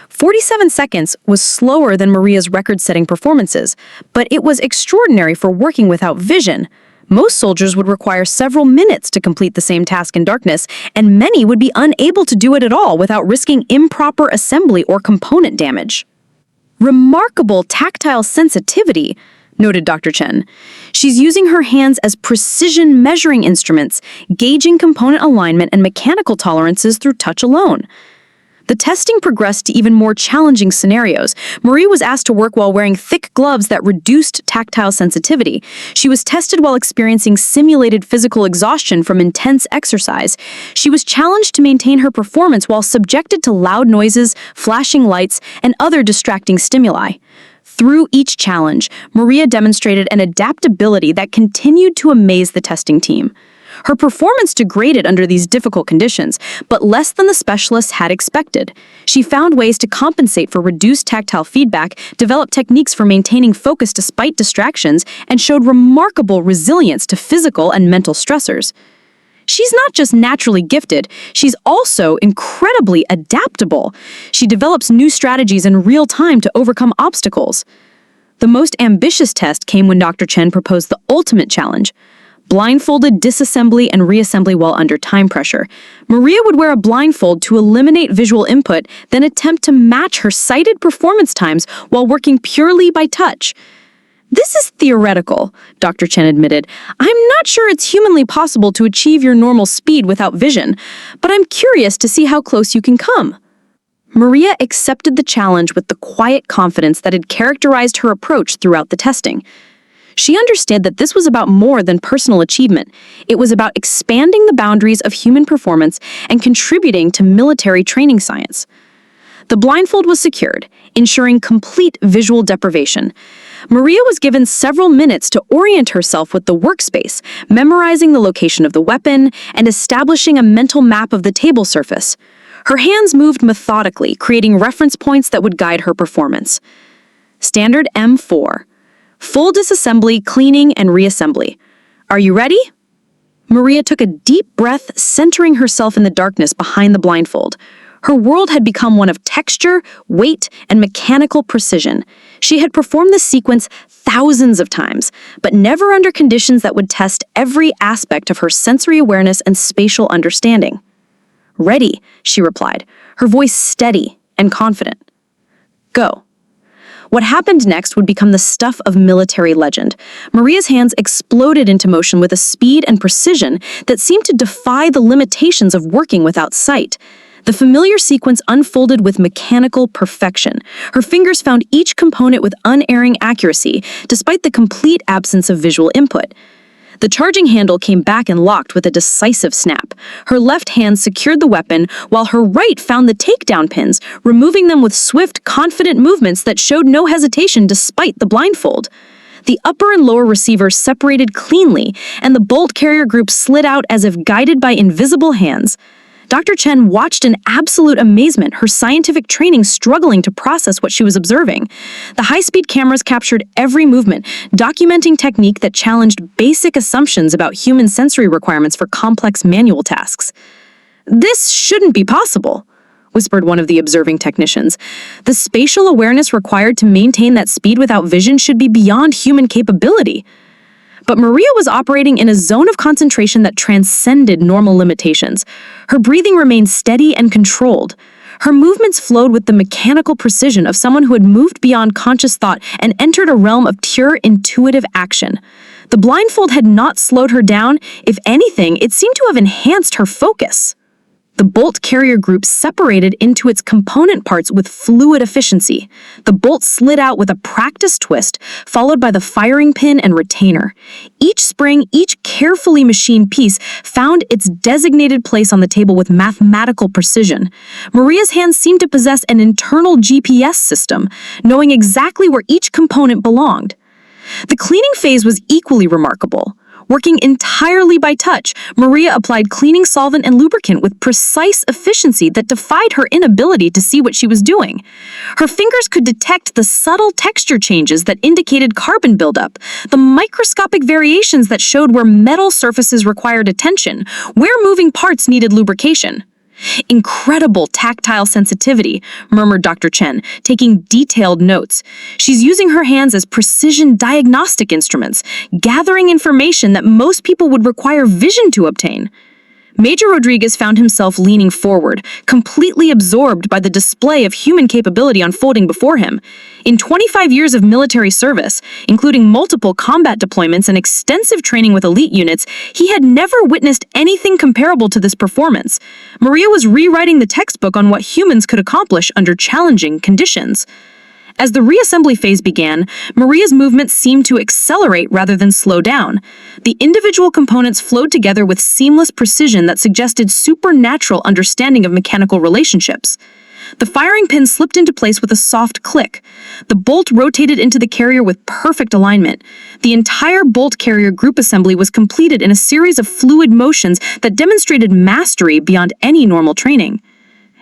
47 seconds was slower than Maria's record-setting performances, but it was extraordinary for working without vision. Most soldiers would require several minutes to complete the same task in darkness, and many would be unable to do it at all without risking improper assembly or component damage. Remarkable tactile sensitivity, noted Dr. Chen. She's using her hands as precision measuring instruments, gauging component alignment and mechanical tolerances through touch alone. The testing progressed to even more challenging scenarios. Maria was asked to work while wearing thick gloves that reduced tactile sensitivity. She was tested while experiencing simulated physical exhaustion from intense exercise. She was challenged to maintain her performance while subjected to loud noises, flashing lights, and other distracting stimuli. Through each challenge, Maria demonstrated an adaptability that continued to amaze the testing team. Her performance degraded under these difficult conditions, but less than the specialists had expected. She found ways to compensate for reduced tactile feedback, developed techniques for maintaining focus despite distractions, and showed remarkable resilience to physical and mental stressors. She's not just naturally gifted, she's also incredibly adaptable. She develops new strategies in real time to overcome obstacles. The most ambitious test came when Dr. Chen proposed the ultimate challenge: blindfolded disassembly and reassembly while under time pressure. Maria would wear a blindfold to eliminate visual input, then attempt to match her cited performance times while working purely by touch. This is theoretical, Dr. Chen admitted. I'm not sure it's humanly possible to achieve your normal speed without vision, but I'm curious to see how close you can come. Maria accepted the challenge with the quiet confidence that had characterized her approach throughout the testing. She understood that this was about more than personal achievement. It was about expanding the boundaries of human performance and contributing to military training science. The blindfold was secured, ensuring complete visual deprivation. Maria was given several minutes to orient herself with the workspace, memorizing the location of the weapon and establishing a mental map of the table surface. Her hands moved methodically, creating reference points that would guide her performance. Standard M4. Full disassembly, cleaning, and reassembly. Are you ready? Maria took a deep breath, centering herself in the darkness behind the blindfold. Her world had become one of texture, weight, and mechanical precision. She had performed this sequence thousands of times, but never under conditions that would test every aspect of her sensory awareness and spatial understanding. Ready, she replied, her voice steady and confident. Go. What happened next would become the stuff of military legend. Maria's hands exploded into motion with a speed and precision that seemed to defy the limitations of working without sight. The familiar sequence unfolded with mechanical perfection. Her fingers found each component with unerring accuracy, despite the complete absence of visual input. The charging handle came back and locked with a decisive snap. Her left hand secured the weapon, while her right found the takedown pins, removing them with swift, confident movements that showed no hesitation despite the blindfold. The upper and lower receivers separated cleanly, and the bolt carrier group slid out as if guided by invisible hands. Dr. Chen watched in absolute amazement, her scientific training struggling to process what she was observing. The high-speed cameras captured every movement, documenting technique that challenged basic assumptions about human sensory requirements for complex manual tasks. "This shouldn't be possible," whispered one of the observing technicians. "The spatial awareness required to maintain that speed without vision should be beyond human capability." But Maria was operating in a zone of concentration that transcended normal limitations. Her breathing remained steady and controlled. Her movements flowed with the mechanical precision of someone who had moved beyond conscious thought and entered a realm of pure intuitive action. The blindfold had not slowed her down. If anything, it seemed to have enhanced her focus. The bolt carrier group separated into its component parts with fluid efficiency. The bolt slid out with a practiced twist, followed by the firing pin and retainer. Each spring, each carefully machined piece found its designated place on the table with mathematical precision. Maria's hands seemed to possess an internal GPS system, knowing exactly where each component belonged. The cleaning phase was equally remarkable. Working entirely by touch, Maria applied cleaning solvent and lubricant with precise efficiency that defied her inability to see what she was doing. Her fingers could detect the subtle texture changes that indicated carbon buildup, the microscopic variations that showed where metal surfaces required attention, where moving parts needed lubrication. "Incredible tactile sensitivity," murmured Dr. Chen, taking detailed notes. "She's using her hands as precision diagnostic instruments, gathering information that most people would require vision to obtain." Major Rodriguez found himself leaning forward, completely absorbed by the display of human capability unfolding before him. In 25 years of military service, including multiple combat deployments and extensive training with elite units, he had never witnessed anything comparable to this performance. Maria was rewriting the textbook on what humans could accomplish under challenging conditions. As the reassembly phase began, Maria's movements seemed to accelerate rather than slow down. The individual components flowed together with seamless precision that suggested supernatural understanding of mechanical relationships. The firing pin slipped into place with a soft click. The bolt rotated into the carrier with perfect alignment. The entire bolt carrier group assembly was completed in a series of fluid motions that demonstrated mastery beyond any normal training.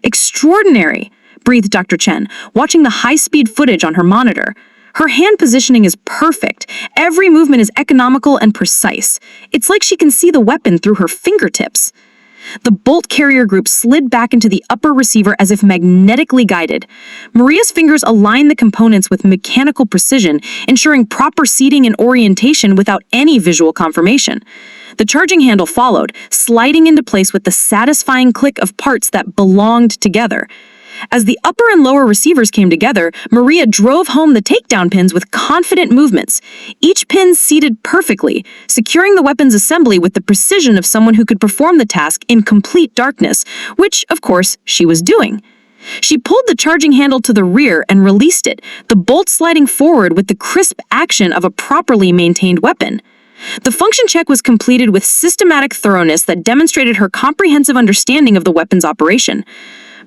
"Extraordinary," breathed Dr. Chen, watching the high-speed footage on her monitor. "Her hand positioning is perfect. Every movement is economical and precise. It's like she can see the weapon through her fingertips." The bolt carrier group slid back into the upper receiver as if magnetically guided. Maria's fingers aligned the components with mechanical precision, ensuring proper seating and orientation without any visual confirmation. The charging handle followed, sliding into place with the satisfying click of parts that belonged together. As the upper and lower receivers came together, Maria drove home the takedown pins with confident movements, each pin seated perfectly, securing the weapon's assembly with the precision of someone who could perform the task in complete darkness, which, of course, she was doing. She pulled the charging handle to the rear and released it, the bolt sliding forward with the crisp action of a properly maintained weapon. The function check was completed with systematic thoroughness that demonstrated her comprehensive understanding of the weapon's operation.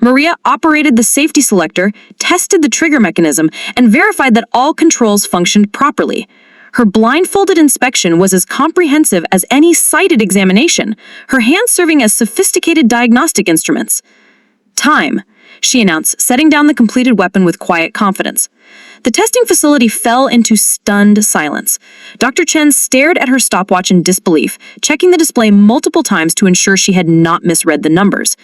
Maria operated the safety selector, tested the trigger mechanism, and verified that all controls functioned properly. Her blindfolded inspection was as comprehensive as any sighted examination, her hands serving as sophisticated diagnostic instruments. "Time," she announced, setting down the completed weapon with quiet confidence. The testing facility fell into stunned silence. Dr. Chen stared at her stopwatch in disbelief, checking the display multiple times to ensure she had not misread the numbers.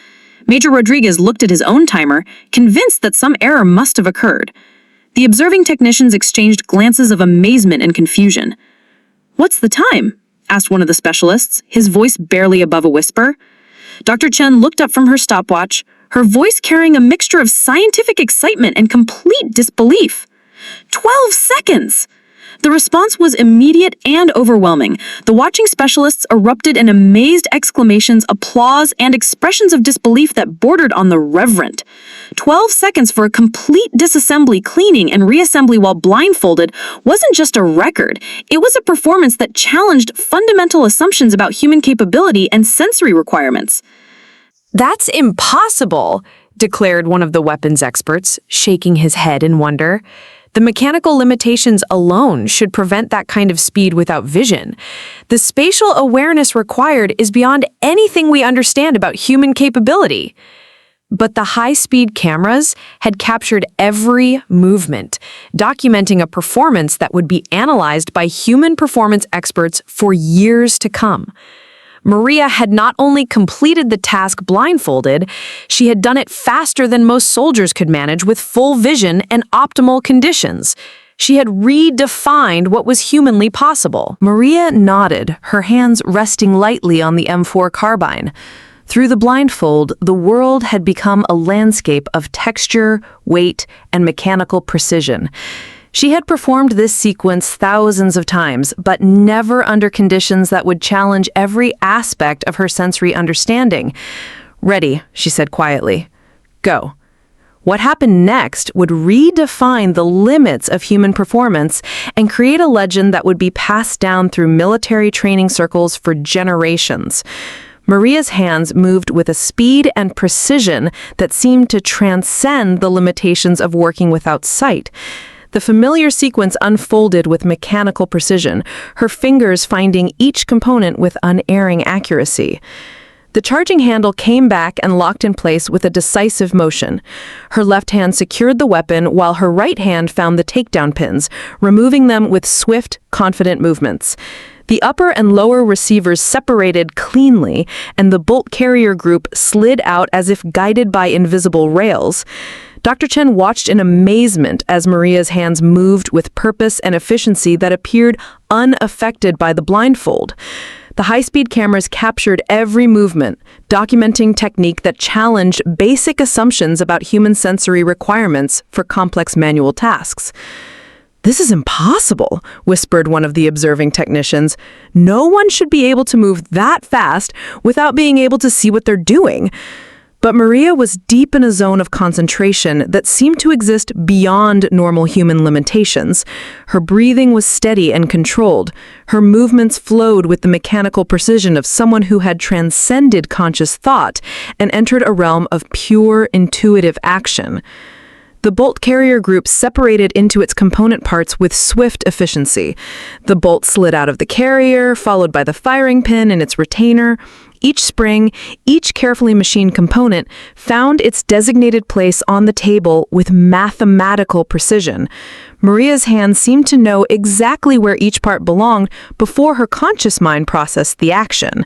Major Rodriguez looked at his own timer, convinced that some error must have occurred. The observing technicians exchanged glances of amazement and confusion. "What's the time?" asked one of the specialists, his voice barely above a whisper. Dr. Chen looked up from her stopwatch, her voice carrying a mixture of scientific excitement and complete disbelief. 12 seconds! The response was immediate and overwhelming. The watching specialists erupted in amazed exclamations, applause, and expressions of disbelief that bordered on the reverent. 12 seconds for a complete disassembly, cleaning, and reassembly while blindfolded wasn't just a record. It was a performance that challenged fundamental assumptions about human capability and sensory requirements. "That's impossible," declared one of the weapons experts, shaking his head in wonder. "The mechanical limitations alone should prevent that kind of speed without vision. The spatial awareness required is beyond anything we understand about human capability." But the high-speed cameras had captured every movement, documenting a performance that would be analyzed by human performance experts for years to come. Maria had not only completed the task blindfolded, she had done it faster than most soldiers could manage with full vision and optimal conditions. She had redefined what was humanly possible. Maria nodded, her hands resting lightly on the M4 carbine. Through the blindfold, the world had become a landscape of texture, weight, and mechanical precision. She had performed this sequence thousands of times, but never under conditions that would challenge every aspect of her sensory understanding. "Ready," she said quietly. "Go." What happened next would redefine the limits of human performance and create a legend that would be passed down through military training circles for generations. Maria's hands moved with a speed and precision that seemed to transcend the limitations of working without sight. The familiar sequence unfolded with mechanical precision, her fingers finding each component with unerring accuracy. The charging handle came back and locked in place with a decisive motion. Her left hand secured the weapon while her right hand found the takedown pins, removing them with swift, confident movements. The upper and lower receivers separated cleanly, and the bolt carrier group slid out as if guided by invisible rails. Dr. Chen watched in amazement as Maria's hands moved with purpose and efficiency that appeared unaffected by the blindfold. The high-speed cameras captured every movement, documenting technique that challenged basic assumptions about human sensory requirements for complex manual tasks. "This is impossible," whispered one of the observing technicians. "No one should be able to move that fast without being able to see what they're doing." But Maria was deep in a zone of concentration that seemed to exist beyond normal human limitations. Her breathing was steady and controlled. Her movements flowed with the mechanical precision of someone who had transcended conscious thought and entered a realm of pure intuitive action. The bolt carrier group separated into its component parts with swift efficiency. The bolt slid out of the carrier, followed by the firing pin and its retainer. Each spring, each carefully machined component found its designated place on the table with mathematical precision. Maria's hands seemed to know exactly where each part belonged before her conscious mind processed the action.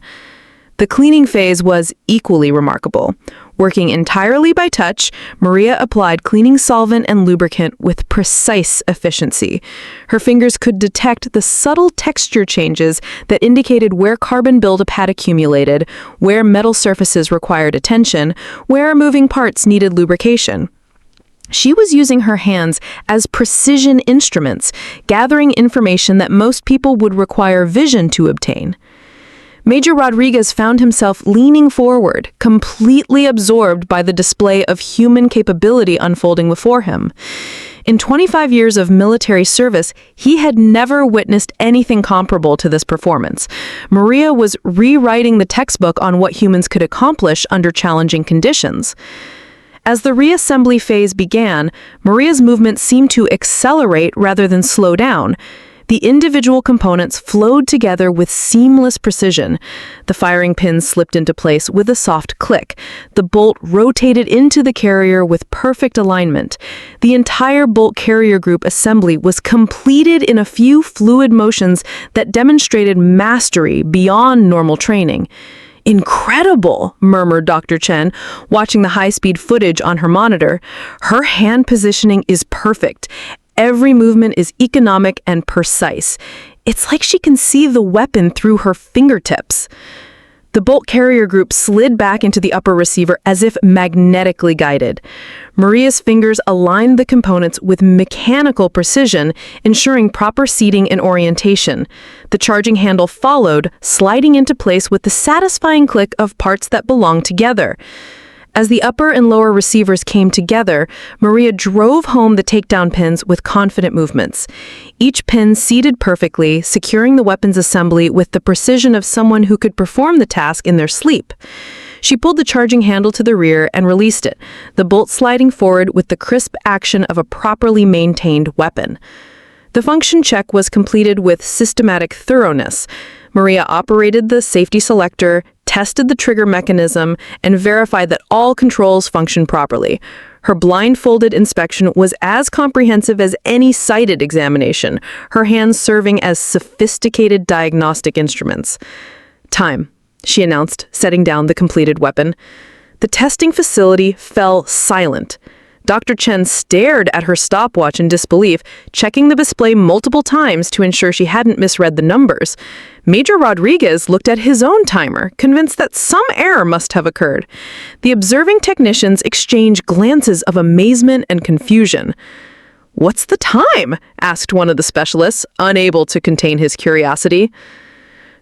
The cleaning phase was equally remarkable. Working entirely by touch, Maria applied cleaning solvent and lubricant with precise efficiency. Her fingers could detect the subtle texture changes that indicated where carbon buildup had accumulated, where metal surfaces required attention, where moving parts needed lubrication. She was using her hands as precision instruments, gathering information that most people would require vision to obtain. Major Rodriguez found himself leaning forward, completely absorbed by the display of human capability unfolding before him. In 25 years of military service, he had never witnessed anything comparable to this performance. Maria was rewriting the textbook on what humans could accomplish under challenging conditions. As the reassembly phase began, Maria's movement seemed to accelerate rather than slow down. The individual components flowed together with seamless precision. The firing pins slipped into place with a soft click. The bolt rotated into the carrier with perfect alignment. The entire bolt carrier group assembly was completed in a few fluid motions that demonstrated mastery beyond normal training. "Incredible," murmured Dr. Chen, watching the high-speed footage on her monitor. "Her hand positioning is perfect. Every movement is economic and precise. It's like she can see the weapon through her fingertips." The bolt carrier group slid back into the upper receiver as if magnetically guided. Maria's fingers aligned the components with mechanical precision, ensuring proper seating and orientation. The charging handle followed, sliding into place with the satisfying click of parts that belong together. As the upper and lower receivers came together, Maria drove home the takedown pins with confident movements. Each pin seated perfectly, securing the weapon's assembly with the precision of someone who could perform the task in their sleep. She pulled the charging handle to the rear and released it, the bolt sliding forward with the crisp action of a properly maintained weapon. The function check was completed with systematic thoroughness. Maria operated the safety selector, tested the trigger mechanism, and verified that all controls functioned properly. Her blindfolded inspection was as comprehensive as any sighted examination, her hands serving as sophisticated diagnostic instruments. "Time," she announced, setting down the completed weapon. The testing facility fell silent. Dr. Chen stared at her stopwatch in disbelief, checking the display multiple times to ensure she hadn't misread the numbers. Major Rodriguez looked at his own timer, convinced that some error must have occurred. The observing technicians exchanged glances of amazement and confusion. "What's the time?" asked one of the specialists, unable to contain his curiosity.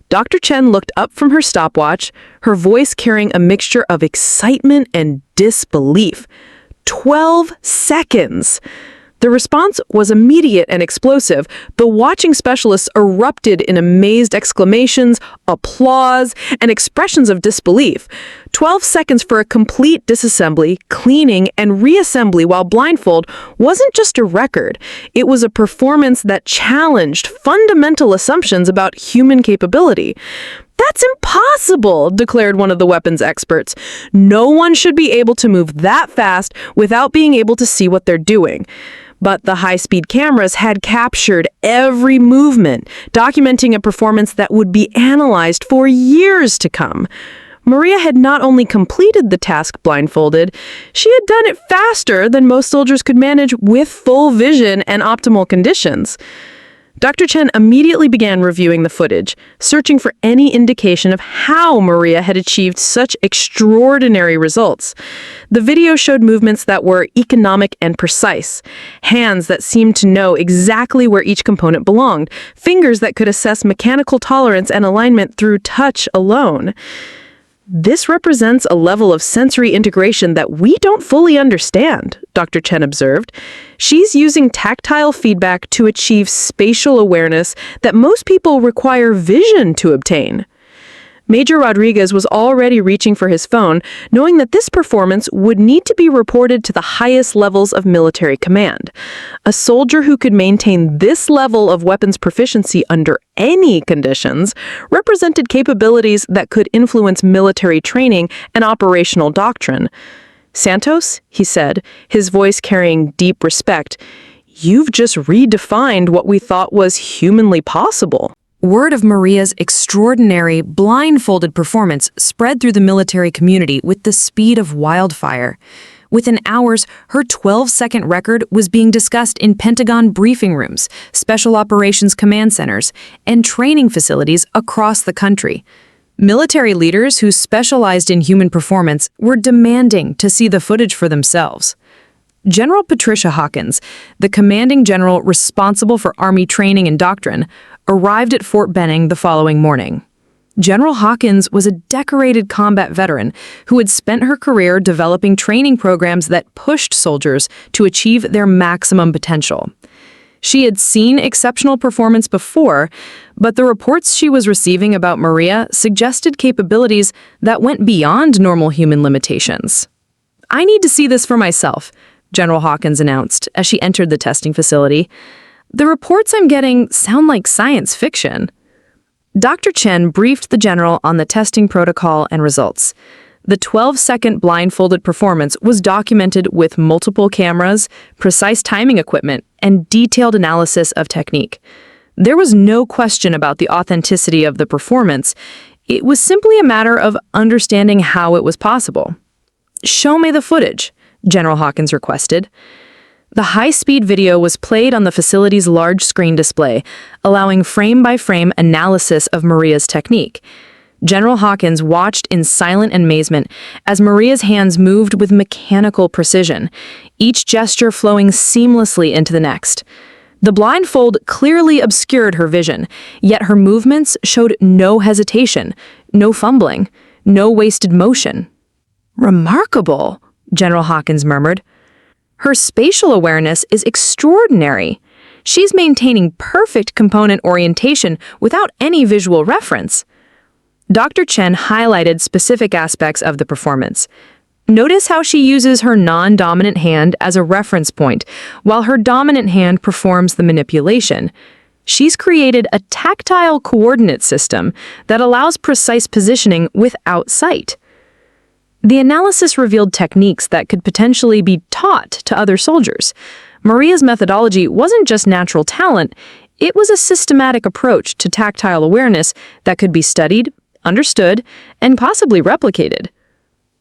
Dr. Chen looked up from her stopwatch, her voice carrying a mixture of excitement and disbelief. 12 seconds! The response was immediate and explosive. The watching specialists erupted in amazed exclamations, applause, and expressions of disbelief. 12 seconds for a complete disassembly, cleaning, and reassembly while blindfold wasn't just a record. It was a performance that challenged fundamental assumptions about human capability. "That's impossible," declared one of the weapons experts. "No one should be able to move that fast without being able to see what they're doing." But the high-speed cameras had captured every movement, documenting a performance that would be analyzed for years to come. Maria had not only completed the task blindfolded, she had done it faster than most soldiers could manage with full vision and optimal conditions. Dr. Chen immediately began reviewing the footage, searching for any indication of how Maria had achieved such extraordinary results. The video showed movements that were economic and precise, hands that seemed to know exactly where each component belonged, fingers that could assess mechanical tolerance and alignment through touch alone. "This represents a level of sensory integration that we don't fully understand," Dr. Chen observed. "She's using tactile feedback to achieve spatial awareness that most people require vision to obtain." Major Rodriguez was already reaching for his phone, knowing that this performance would need to be reported to the highest levels of military command. A soldier who could maintain this level of weapons proficiency under any conditions represented capabilities that could influence military training and operational doctrine. "Santos," he said, his voice carrying deep respect, "you've just redefined what we thought was humanly possible." Word of Maria's extraordinary, blindfolded performance spread through the military community with the speed of wildfire. Within hours, her 12-second record was being discussed in Pentagon briefing rooms, special operations command centers, and training facilities across the country. Military leaders who specialized in human performance were demanding to see the footage for themselves. General Patricia Hawkins, the commanding general responsible for Army training and doctrine, arrived at Fort Benning the following morning. General Hawkins was a decorated combat veteran who had spent her career developing training programs that pushed soldiers to achieve their maximum potential. She had seen exceptional performance before, but the reports she was receiving about Maria suggested capabilities that went beyond normal human limitations. "I need to see this for myself," General Hawkins announced as she entered the testing facility. "The reports I'm getting sound like science fiction." Dr. Chen briefed the general on the testing protocol and results. The 12-second blindfolded performance was documented with multiple cameras, precise timing equipment, and detailed analysis of technique. There was no question about the authenticity of the performance. It was simply a matter of understanding how it was possible. "Show me the footage," General Hawkins requested. The high-speed video was played on the facility's large screen display, allowing frame-by-frame analysis of Maria's technique. General Hawkins watched in silent amazement as Maria's hands moved with mechanical precision, each gesture flowing seamlessly into the next. The blindfold clearly obscured her vision, yet her movements showed no hesitation, no fumbling, no wasted motion. "Remarkable," General Hawkins murmured. "Her spatial awareness is extraordinary. She's maintaining perfect component orientation without any visual reference." Dr. Chen highlighted specific aspects of the performance. "Notice how she uses her non-dominant hand as a reference point, while her dominant hand performs the manipulation. She's created a tactile coordinate system that allows precise positioning without sight." The analysis revealed techniques that could potentially be taught to other soldiers. Maria's methodology wasn't just natural talent, it was a systematic approach to tactile awareness that could be studied, understood, and possibly replicated.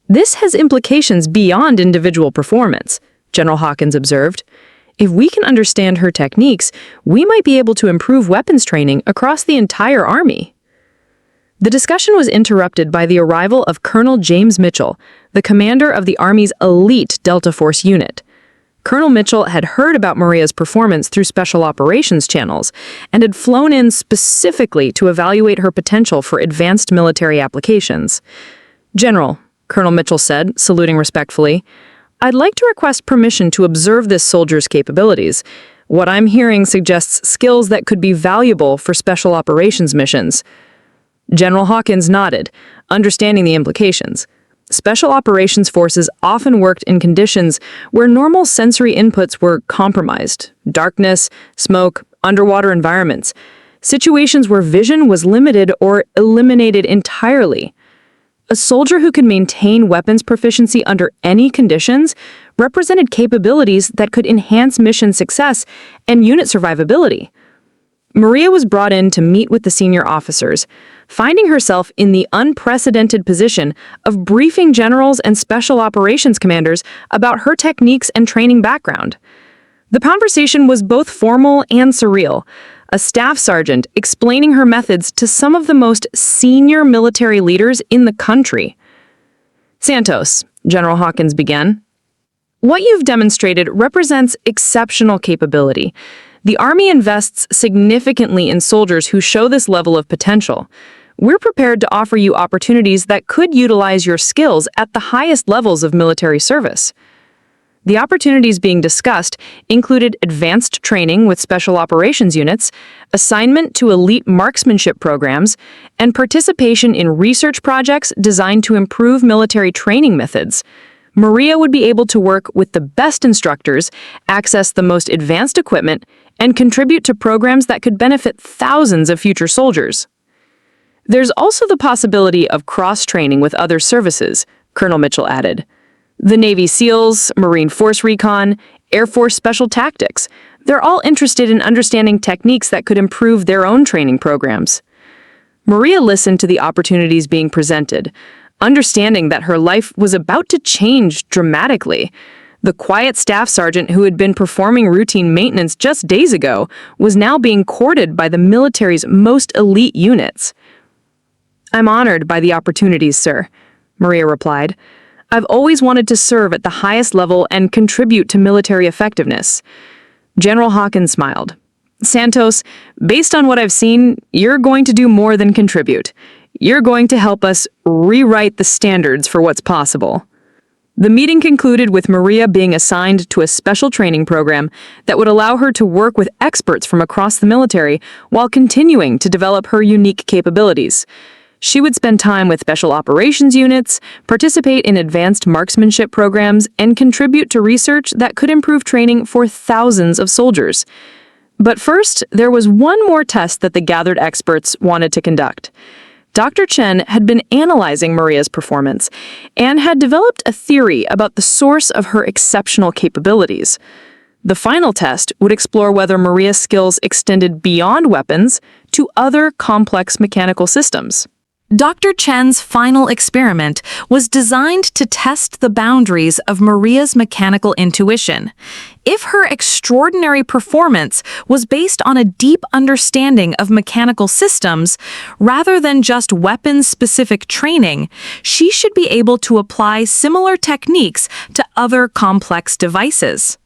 "This has implications beyond individual performance," General Hawkins observed. "If we can understand her techniques, we might be able to improve weapons training across the entire Army." The discussion was interrupted by the arrival of Colonel James Mitchell, the commander of the Army's elite Delta Force unit. Colonel Mitchell had heard about Maria's performance through special operations channels and had flown in specifically to evaluate her potential for advanced military applications. "General," Colonel Mitchell said, saluting respectfully, "I'd like to request permission to observe this soldier's capabilities. What I'm hearing suggests skills that could be valuable for special operations missions." General Hawkins nodded, understanding the implications. Special operations forces often worked in conditions where normal sensory inputs were compromised: darkness, smoke, underwater environments, situations where vision was limited or eliminated entirely. A soldier who could maintain weapons proficiency under any conditions represented capabilities that could enhance mission success and unit survivability. Maria was brought in to meet with the senior officers, finding herself in the unprecedented position of briefing generals and special operations commanders about her techniques and training background. The conversation was both formal and surreal, a staff sergeant explaining her methods to some of the most senior military leaders in the country. "Santos," General Hawkins began, "what you've demonstrated represents exceptional capability. The Army invests significantly in soldiers who show this level of potential. We're prepared to offer you opportunities that could utilize your skills at the highest levels of military service." The opportunities being discussed included advanced training with special operations units, assignment to elite marksmanship programs, and participation in research projects designed to improve military training methods. Maria would be able to work with the best instructors, access the most advanced equipment, and contribute to programs that could benefit thousands of future soldiers. "There's also the possibility of cross-training with other services," Colonel Mitchell added. "The Navy SEALs, Marine Force Recon, Air Force Special Tactics. They're all interested in understanding techniques that could improve their own training programs. Maria listened to the opportunities being presented, understanding that her life was about to change dramatically. The quiet staff sergeant who had been performing routine maintenance just days ago was now being courted by the military's most elite units. "I'm honored by the opportunities, sir," Maria replied. "I've always wanted to serve at the highest level and contribute to military effectiveness." General Hawkins smiled. "Santos, based on what I've seen, you're going to do more than contribute. You're going to help us rewrite the standards for what's possible." The meeting concluded with Maria being assigned to a special training program that would allow her to work with experts from across the military while continuing to develop her unique capabilities. She would spend time with special operations units, participate in advanced marksmanship programs, and contribute to research that could improve training for thousands of soldiers. But first, there was one more test that the gathered experts wanted to conduct. Dr. Chen had been analyzing Maria's performance and had developed a theory about the source of her exceptional capabilities. The final test would explore whether Maria's skills extended beyond weapons to other complex mechanical systems. Dr. Chen's final experiment was designed to test the boundaries of Maria's mechanical intuition. If her extraordinary performance was based on a deep understanding of mechanical systems, rather than just weapons-specific training, she should be able to apply similar techniques to other complex devices.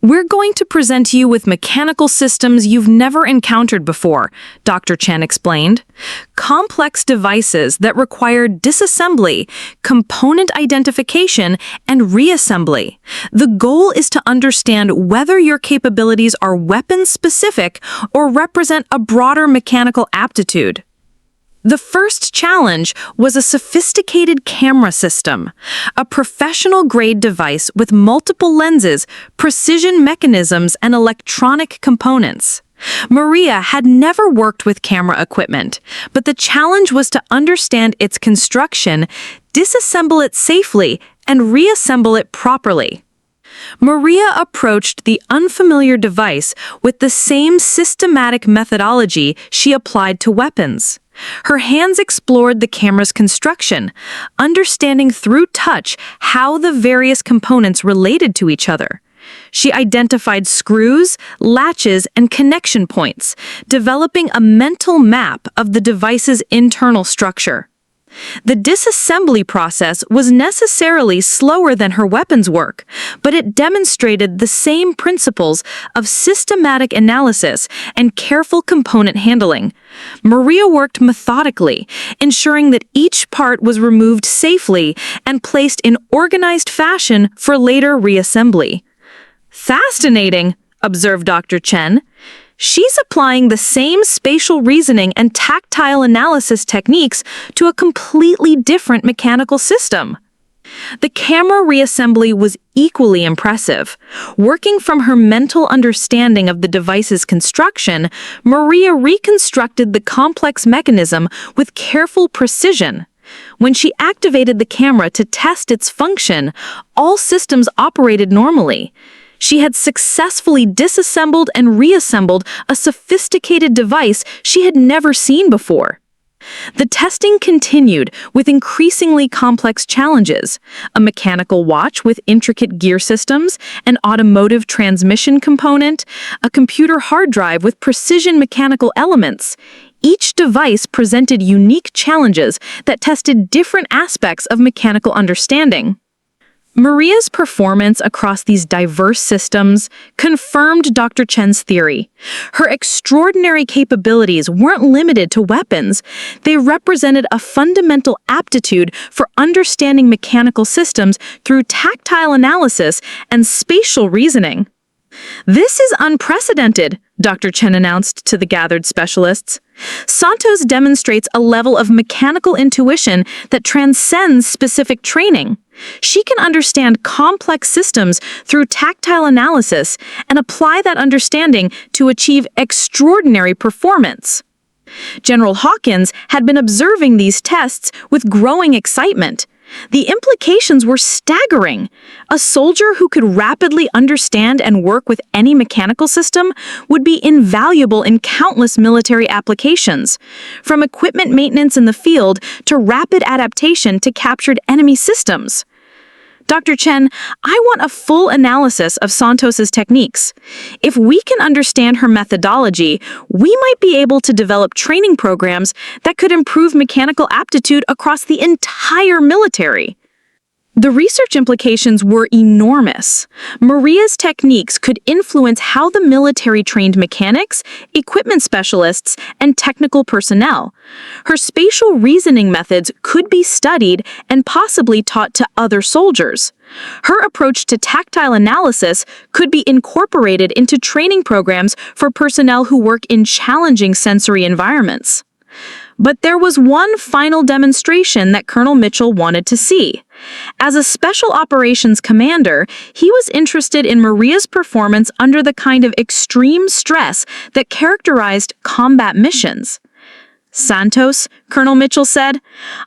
"We're going to present you with mechanical systems you've never encountered before," Dr. Chen explained. "Complex devices that require disassembly, component identification, and reassembly. The goal is to understand whether your capabilities are weapon-specific or represent a broader mechanical aptitude." The first challenge was a sophisticated camera system, a professional-grade device with multiple lenses, precision mechanisms, and electronic components. Maria had never worked with camera equipment, but the challenge was to understand its construction, disassemble it safely, and reassemble it properly. Maria approached the unfamiliar device with the same systematic methodology she applied to weapons. Her hands explored the camera's construction, understanding through touch how the various components related to each other. She identified screws, latches, and connection points, developing a mental map of the device's internal structure. The disassembly process was necessarily slower than her weapons work, but it demonstrated the same principles of systematic analysis and careful component handling. Maria worked methodically, ensuring that each part was removed safely and placed in organized fashion for later reassembly. "Fascinating," observed Dr. Chen. "She's applying the same spatial reasoning and tactile analysis techniques to a completely different mechanical system." The camera reassembly was equally impressive. Working from her mental understanding of the device's construction, Maria reconstructed the complex mechanism with careful precision. When she activated the camera to test its function, all systems operated normally. She had successfully disassembled and reassembled a sophisticated device she had never seen before. The testing continued with increasingly complex challenges: a mechanical watch with intricate gear systems, an automotive transmission component, a computer hard drive with precision mechanical elements. Each device presented unique challenges that tested different aspects of mechanical understanding. Maria's performance across these diverse systems confirmed Dr. Chen's theory. Her extraordinary capabilities weren't limited to weapons. They represented a fundamental aptitude for understanding mechanical systems through tactile analysis and spatial reasoning. "This is unprecedented," Dr. Chen announced to the gathered specialists. "Santos demonstrates a level of mechanical intuition that transcends specific training. She can understand complex systems through tactile analysis and apply that understanding to achieve extraordinary performance." General Hawkins had been observing these tests with growing excitement. The implications were staggering. A soldier who could rapidly understand and work with any mechanical system would be invaluable in countless military applications, from equipment maintenance in the field to rapid adaptation to captured enemy systems. Dr. Chen, I want a full analysis of Santos's techniques. If we can understand her methodology, we might be able to develop training programs that could improve mechanical aptitude across the entire military. The research implications were enormous. Maria's techniques could influence how the military trained mechanics, equipment specialists, and technical personnel. Her spatial reasoning methods could be studied and possibly taught to other soldiers. Her approach to tactile analysis could be incorporated into training programs for personnel who work in challenging sensory environments. But there was one final demonstration that Colonel Mitchell wanted to see. As a special operations commander, he was interested in Maria's performance under the kind of extreme stress that characterized combat missions. "Santos," Colonel Mitchell said,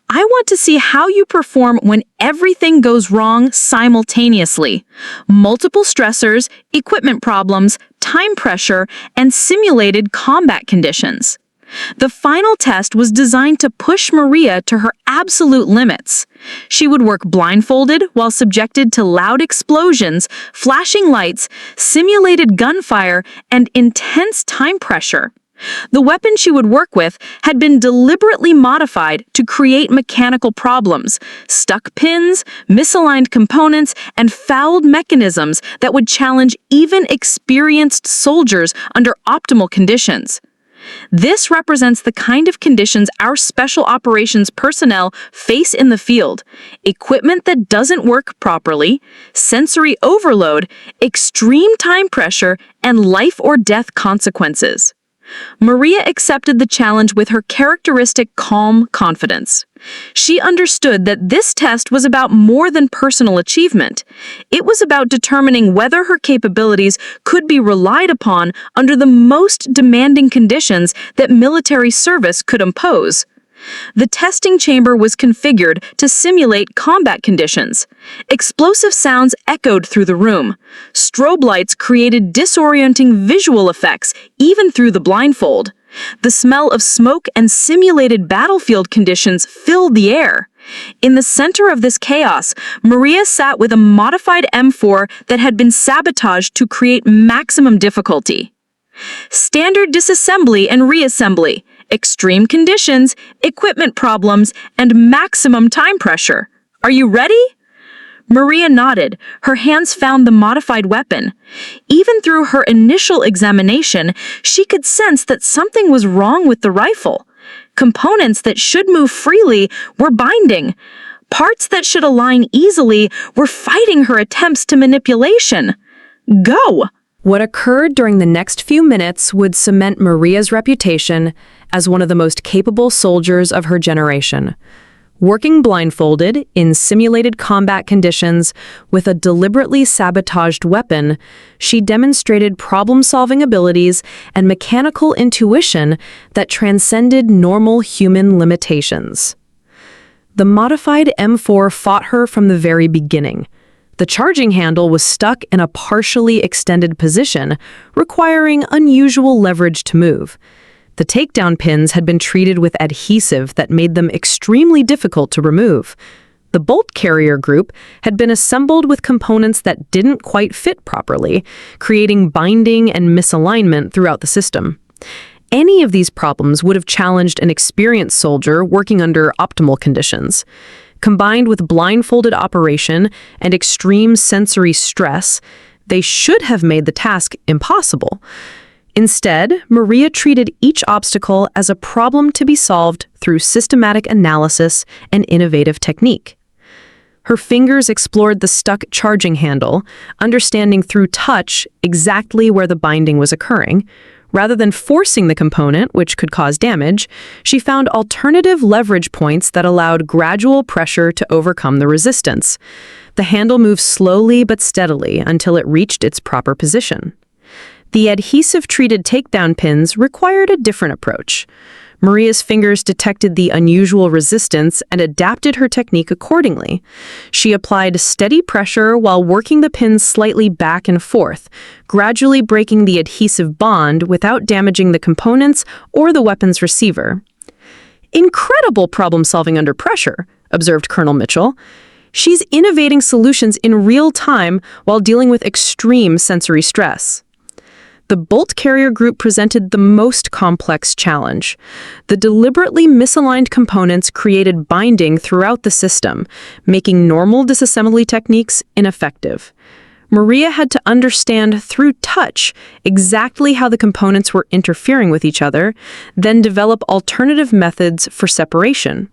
"I want to see how you perform when everything goes wrong simultaneously. Multiple stressors, equipment problems, time pressure, and simulated combat conditions." The final test was designed to push Maria to her absolute limits. She would work blindfolded while subjected to loud explosions, flashing lights, simulated gunfire, and intense time pressure. The weapon she would work with had been deliberately modified to create mechanical problems, stuck pins, misaligned components, and fouled mechanisms that would challenge even experienced soldiers under optimal conditions. This represents the kind of conditions our special operations personnel face in the field: equipment that doesn't work properly, sensory overload, extreme time pressure, and life or death consequences. Maria accepted the challenge with her characteristic calm confidence. She understood that this test was about more than personal achievement. It was about determining whether her capabilities could be relied upon under the most demanding conditions that military service could impose. The testing chamber was configured to simulate combat conditions. Explosive sounds echoed through the room. Strobe lights created disorienting visual effects, even through the blindfold. The smell of smoke and simulated battlefield conditions filled the air. In the center of this chaos, Maria sat with a modified M4 that had been sabotaged to create maximum difficulty. Standard disassembly and reassembly, extreme conditions, equipment problems, and maximum time pressure. Are you ready? Maria nodded. Her hands found the modified weapon. Even through her initial examination, she could sense that something was wrong with the rifle. Components that should move freely were binding. Parts that should align easily were fighting her attempts to manipulation. Go! What occurred during the next few minutes would cement Maria's reputation as one of the most capable soldiers of her generation. Working blindfolded in simulated combat conditions with a deliberately sabotaged weapon, she demonstrated problem-solving abilities and mechanical intuition that transcended normal human limitations. The modified M4 fought her from the very beginning. The charging handle was stuck in a partially extended position, requiring unusual leverage to move. The takedown pins had been treated with adhesive that made them extremely difficult to remove. The bolt carrier group had been assembled with components that didn't quite fit properly, creating binding and misalignment throughout the system. Any of these problems would have challenged an experienced soldier working under optimal conditions. Combined with blindfolded operation and extreme sensory stress, they should have made the task impossible. Instead, Maria treated each obstacle as a problem to be solved through systematic analysis and innovative technique. Her fingers explored the stuck charging handle, understanding through touch exactly where the binding was occurring. Rather than forcing the component, which could cause damage, she found alternative leverage points that allowed gradual pressure to overcome the resistance. The handle moved slowly but steadily until it reached its proper position. The adhesive-treated takedown pins required a different approach. Maria's fingers detected the unusual resistance and adapted her technique accordingly. She applied steady pressure while working the pins slightly back and forth, gradually breaking the adhesive bond without damaging the components or the weapon's receiver. "Incredible problem-solving under pressure," observed Colonel Mitchell. "She's innovating solutions in real time while dealing with extreme sensory stress." The bolt carrier group presented the most complex challenge. The deliberately misaligned components created binding throughout the system, making normal disassembly techniques ineffective. Maria had to understand through touch exactly how the components were interfering with each other, then develop alternative methods for separation.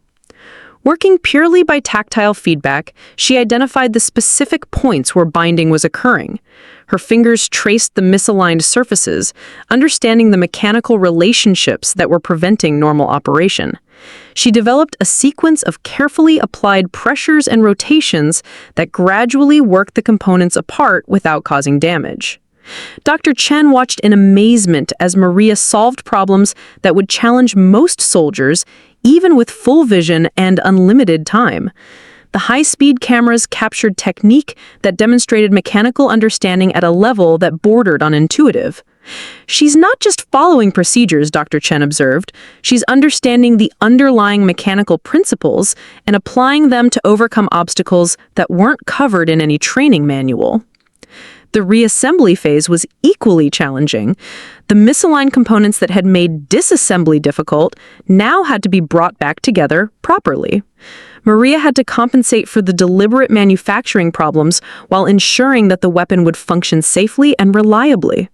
Working purely by tactile feedback, she identified the specific points where binding was occurring. Her fingers traced the misaligned surfaces, understanding the mechanical relationships that were preventing normal operation. She developed a sequence of carefully applied pressures and rotations that gradually worked the components apart without causing damage. Dr. Chen watched in amazement as Maria solved problems that would challenge most soldiers, even with full vision and unlimited time. The high-speed cameras captured technique that demonstrated mechanical understanding at a level that bordered on intuitive. "She's not just following procedures," Dr. Chen observed. "She's understanding the underlying mechanical principles and applying them to overcome obstacles that weren't covered in any training manual." The reassembly phase was equally challenging. The misaligned components that had made disassembly difficult now had to be brought back together properly. Maria had to compensate for the deliberate manufacturing problems while ensuring that the weapon would function safely and reliably.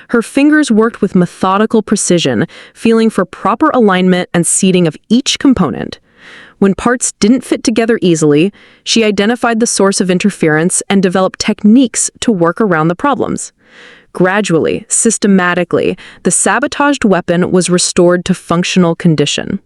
Her fingers worked with methodical precision, feeling for proper alignment and seating of each component. When parts didn't fit together easily, she identified the source of interference and developed techniques to work around the problems. Gradually, systematically, the sabotaged weapon was restored to functional condition.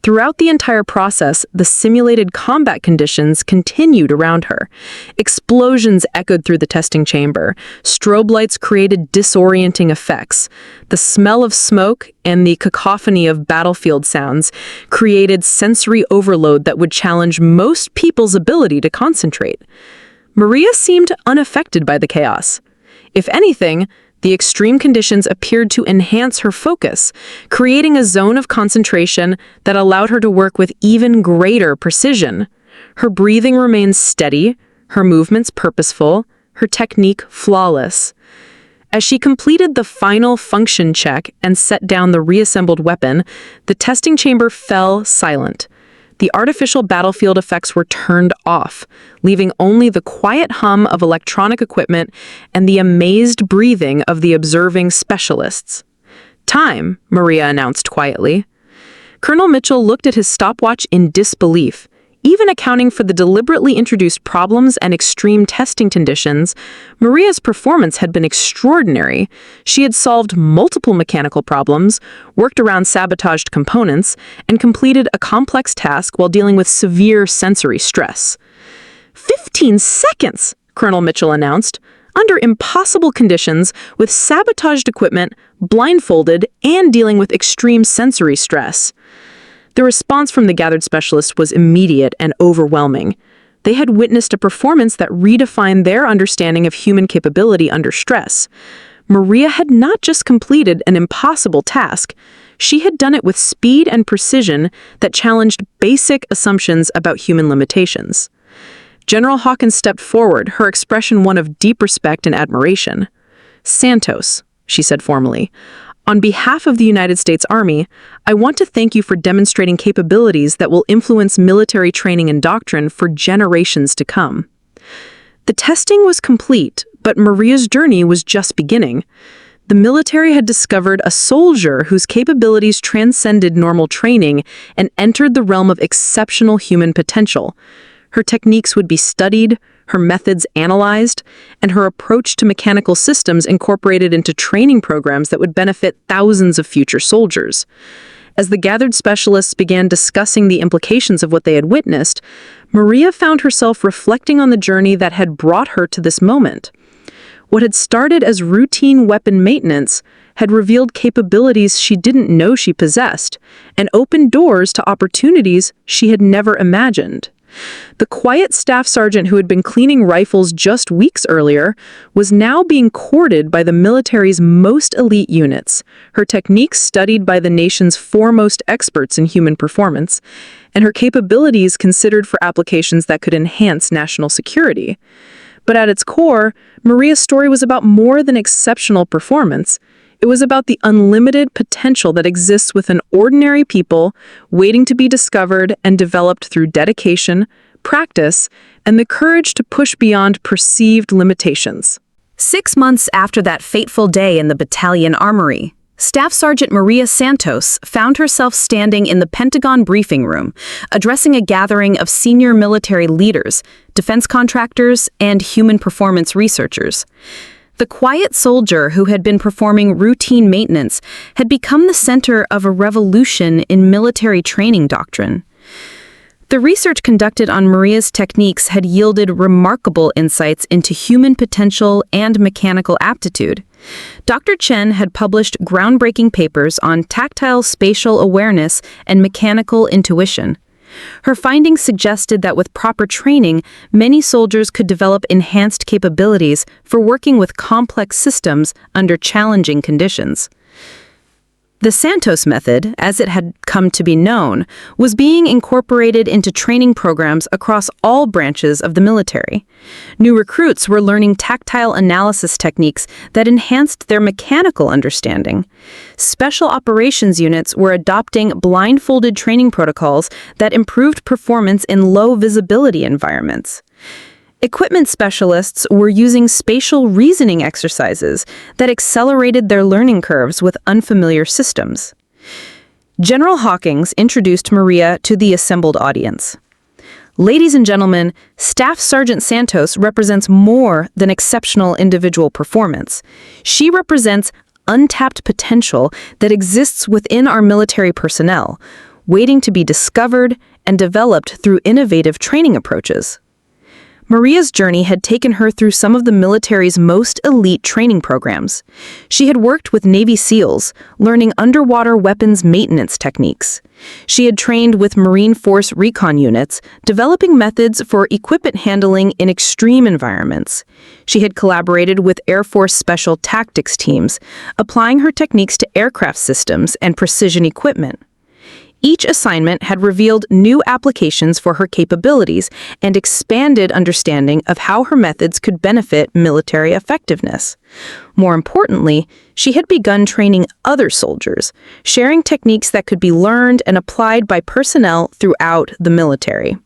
Throughout the entire process, the simulated combat conditions continued around her. Explosions echoed through the testing chamber. Strobe lights created disorienting effects. The smell of smoke and the cacophony of battlefield sounds created sensory overload that would challenge most people's ability to concentrate. Maria seemed unaffected by the chaos. If anything, the extreme conditions appeared to enhance her focus, creating a zone of concentration that allowed her to work with even greater precision. Her breathing remained steady, her movements purposeful, her technique flawless. As she completed the final function check and set down the reassembled weapon, the testing chamber fell silent. The artificial battlefield effects were turned off, leaving only the quiet hum of electronic equipment and the amazed breathing of the observing specialists. "Time," Maria announced quietly. Colonel Mitchell looked at his stopwatch in disbelief. Even accounting for the deliberately introduced problems and extreme testing conditions, Maria's performance had been extraordinary. She had solved multiple mechanical problems, worked around sabotaged components, and completed a complex task while dealing with severe sensory stress. 15 seconds, Colonel Mitchell announced, under impossible conditions with sabotaged equipment, blindfolded, and dealing with extreme sensory stress. The response from the gathered specialists was immediate and overwhelming. They had witnessed a performance that redefined their understanding of human capability under stress. Maria had not just completed an impossible task, she had done it with speed and precision that challenged basic assumptions about human limitations. General Hawkins stepped forward, her expression one of deep respect and admiration. "Santos," she said formally, "on behalf of the United States Army, I want to thank you for demonstrating capabilities that will influence military training and doctrine for generations to come." The testing was complete, but Maria's journey was just beginning. The military had discovered a soldier whose capabilities transcended normal training and entered the realm of exceptional human potential. Her techniques would be studied, her methods analyzed, and her approach to mechanical systems incorporated into training programs that would benefit thousands of future soldiers. As the gathered specialists began discussing the implications of what they had witnessed, Maria found herself reflecting on the journey that had brought her to this moment. What had started as routine weapon maintenance had revealed capabilities she didn't know she possessed and opened doors to opportunities she had never imagined. The quiet staff sergeant who had been cleaning rifles just weeks earlier was now being courted by the military's most elite units, her techniques studied by the nation's foremost experts in human performance, and her capabilities considered for applications that could enhance national security. But at its core, Maria's story was about more than exceptional performance. It was about the unlimited potential that exists within ordinary people, waiting to be discovered and developed through dedication, practice, and the courage to push beyond perceived limitations. 6 months after that fateful day in the battalion armory, Staff Sergeant Maria Santos found herself standing in the Pentagon briefing room, addressing a gathering of senior military leaders, defense contractors, and human performance researchers. The quiet soldier who had been performing routine maintenance had become the center of a revolution in military training doctrine. The research conducted on Maria's techniques had yielded remarkable insights into human potential and mechanical aptitude. Dr. Chen had published groundbreaking papers on tactile spatial awareness and mechanical intuition. Her findings suggested that with proper training, many soldiers could develop enhanced capabilities for working with complex systems under challenging conditions. The Santos method, as it had come to be known, was being incorporated into training programs across all branches of the military. New recruits were learning tactile analysis techniques that enhanced their mechanical understanding. Special operations units were adopting blindfolded training protocols that improved performance in low-visibility environments. Equipment specialists were using spatial reasoning exercises that accelerated their learning curves with unfamiliar systems. General Hawkins introduced Maria to the assembled audience. Ladies and gentlemen, Staff Sergeant Santos represents more than exceptional individual performance. She represents untapped potential that exists within our military personnel, waiting to be discovered and developed through innovative training approaches. Maria's journey had taken her through some of the military's most elite training programs. She had worked with Navy SEALs, learning underwater weapons maintenance techniques. She had trained with Marine Force recon units, developing methods for equipment handling in extreme environments. She had collaborated with Air Force Special Tactics teams, applying her techniques to aircraft systems and precision equipment. Each assignment had revealed new applications for her capabilities and expanded understanding of how her methods could benefit military effectiveness. More importantly, she had begun training other soldiers, sharing techniques that could be learned and applied by personnel throughout the military.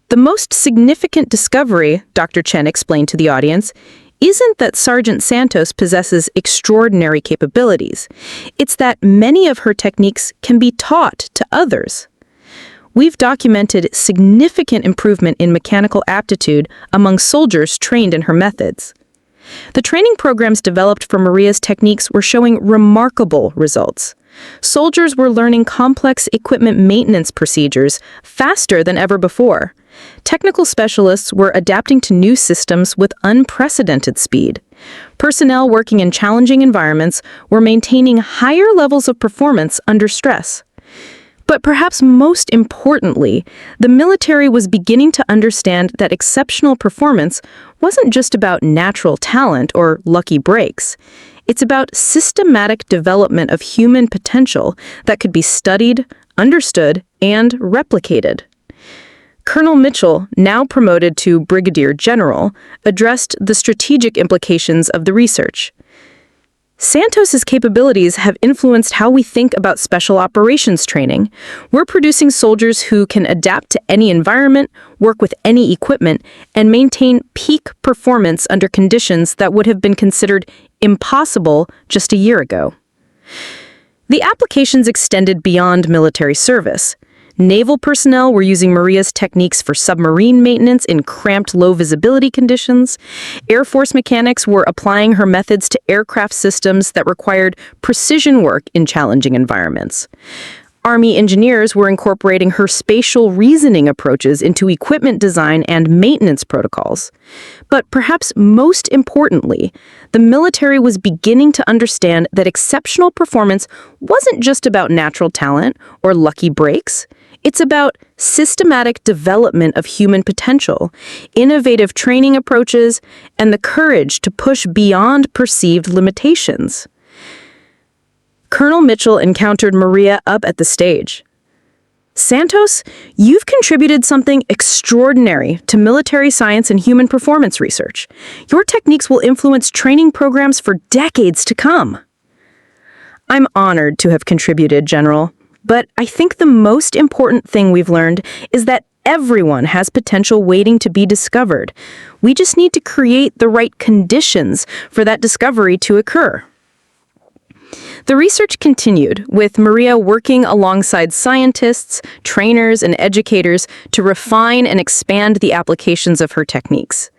The most significant discovery, Dr. Chen explained to the audience, isn't that Sergeant Santos possesses extraordinary capabilities. It's that many of her techniques can be taught to others. We've documented significant improvement in mechanical aptitude among soldiers trained in her methods. The training programs developed for Maria's techniques were showing remarkable results. Soldiers were learning complex equipment maintenance procedures faster than ever before. Technical specialists were adapting to new systems with unprecedented speed. Personnel working in challenging environments were maintaining higher levels of performance under stress. But perhaps most importantly, the military was beginning to understand that exceptional performance wasn't just about natural talent or lucky breaks. It's about systematic development of human potential that could be studied, understood, and replicated. Colonel Mitchell, now promoted to Brigadier General, addressed the strategic implications of the research. Santos's capabilities have influenced how we think about special operations training. We're producing soldiers who can adapt to any environment, work with any equipment, and maintain peak performance under conditions that would have been considered impossible just a year ago. The applications extended beyond military service. Naval personnel were using Maria's techniques for submarine maintenance in cramped low-visibility conditions. Air Force mechanics were applying her methods to aircraft systems that required precision work in challenging environments. Army engineers were incorporating her spatial reasoning approaches into equipment design and maintenance protocols. But perhaps most importantly, the military was beginning to understand that exceptional performance wasn't just about natural talent or lucky breaks. It's about systematic development of human potential, innovative training approaches, and the courage to push beyond perceived limitations. Colonel Mitchell encountered Maria up at the stage. "Santos, you've contributed something extraordinary to military science and human performance research. Your techniques will influence training programs for decades to come." "I'm honored to have contributed, General, but I think the most important thing we've learned is that everyone has potential waiting to be discovered. We just need to create the right conditions for that discovery to occur." The research continued, with Maria working alongside scientists, trainers, and educators to refine and expand the applications of her techniques.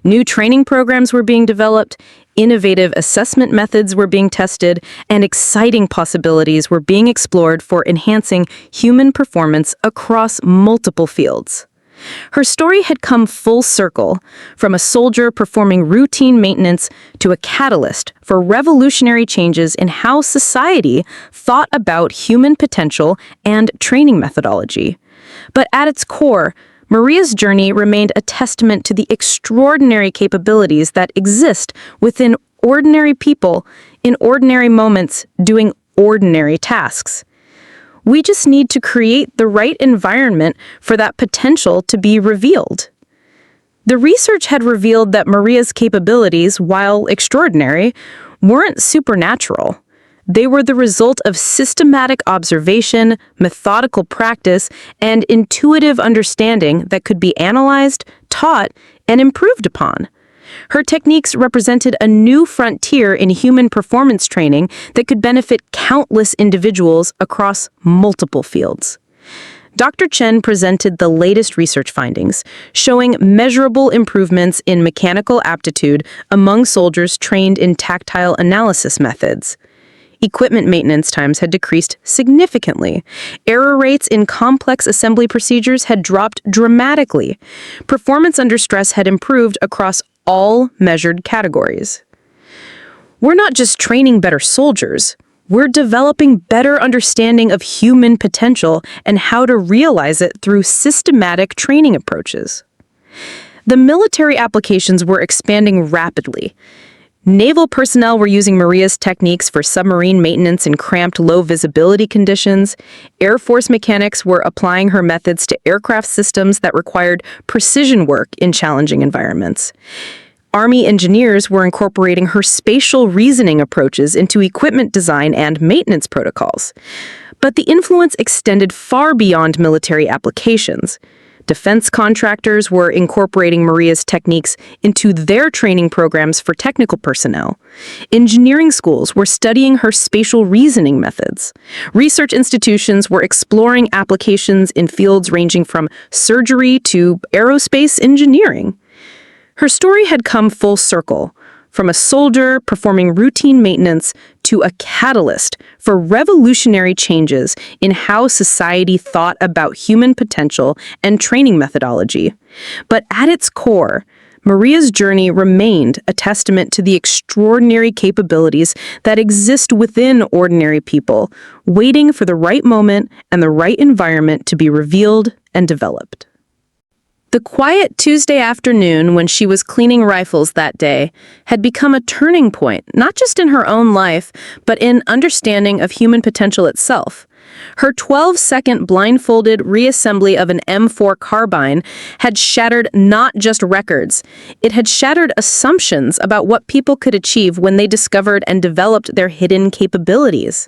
New training programs were being developed, innovative assessment methods were being tested, and exciting possibilities were being explored for enhancing human performance across multiple fields. Her story had come full circle, from a soldier performing routine maintenance to a catalyst for revolutionary changes in how society thought about human potential and training methodology. But at its core, Maria's journey remained a testament to the extraordinary capabilities that exist within ordinary people in ordinary moments doing ordinary tasks. We just need to create the right environment for that potential to be revealed. The research had revealed that Maria's capabilities, while extraordinary, weren't supernatural. They were the result of systematic observation, methodical practice, and intuitive understanding that could be analyzed, taught, and improved upon. Her techniques represented a new frontier in human performance training that could benefit countless individuals across multiple fields. Dr. Chen presented the latest research findings, showing measurable improvements in mechanical aptitude among soldiers trained in tactile analysis methods. Equipment maintenance times had decreased significantly. Error rates in complex assembly procedures had dropped dramatically. Performance under stress had improved across all measured categories. We're not just training better soldiers. We're developing better understanding of human potential and how to realize it through systematic training approaches. The military applications were expanding rapidly. Naval personnel were using Maria's techniques for submarine maintenance in cramped, low-visibility conditions. Air Force mechanics were applying her methods to aircraft systems that required precision work in challenging environments. Army engineers were incorporating her spatial reasoning approaches into equipment design and maintenance protocols. But the influence extended far beyond military applications. Defense contractors were incorporating Maria's techniques into their training programs for technical personnel. Engineering schools were studying her spatial reasoning methods. Research institutions were exploring applications in fields ranging from surgery to aerospace engineering. Her story had come full circle, from a soldier performing routine maintenance to a catalyst for revolutionary changes in how society thought about human potential and training methodology. But at its core, Maria's journey remained a testament to the extraordinary capabilities that exist within ordinary people, waiting for the right moment and the right environment to be revealed and developed. The quiet Tuesday afternoon when she was cleaning rifles that day had become a turning point, not just in her own life, but in understanding of human potential itself. Her 12-second blindfolded reassembly of an M4 carbine had shattered not just records, it had shattered assumptions about what people could achieve when they discovered and developed their hidden capabilities.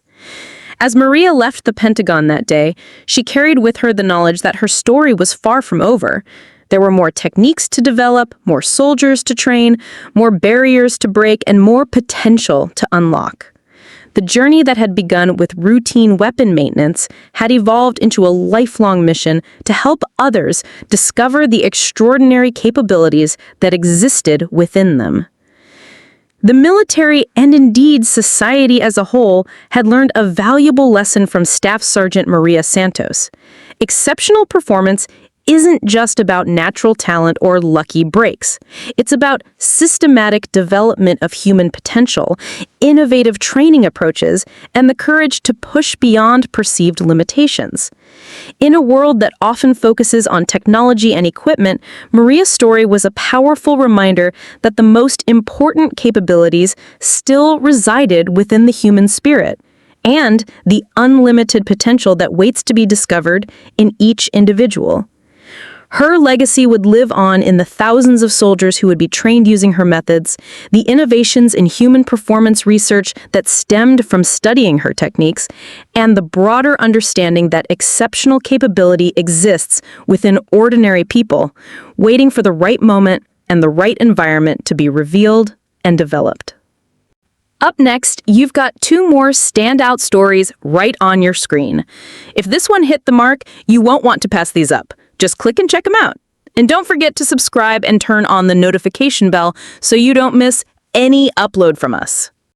As Maria left the Pentagon that day, she carried with her the knowledge that her story was far from over. There were more techniques to develop, more soldiers to train, more barriers to break, and more potential to unlock. The journey that had begun with routine weapon maintenance had evolved into a lifelong mission to help others discover the extraordinary capabilities that existed within them. The military, and indeed society as a whole, had learned a valuable lesson from Staff Sergeant Maria Santos. Exceptional performance isn't just about natural talent or lucky breaks. It's about systematic development of human potential, innovative training approaches, and the courage to push beyond perceived limitations. In a world that often focuses on technology and equipment, Maria's story was a powerful reminder that the most important capabilities still resided within the human spirit, and the unlimited potential that waits to be discovered in each individual. Her legacy would live on in the thousands of soldiers who would be trained using her methods, the innovations in human performance research that stemmed from studying her techniques, and the broader understanding that exceptional capability exists within ordinary people, waiting for the right moment and the right environment to be revealed and developed. Up next, you've got two more standout stories right on your screen. If this one hit the mark, you won't want to pass these up. Just click and check them out. And don't forget to subscribe and turn on the notification bell so you don't miss any upload from us.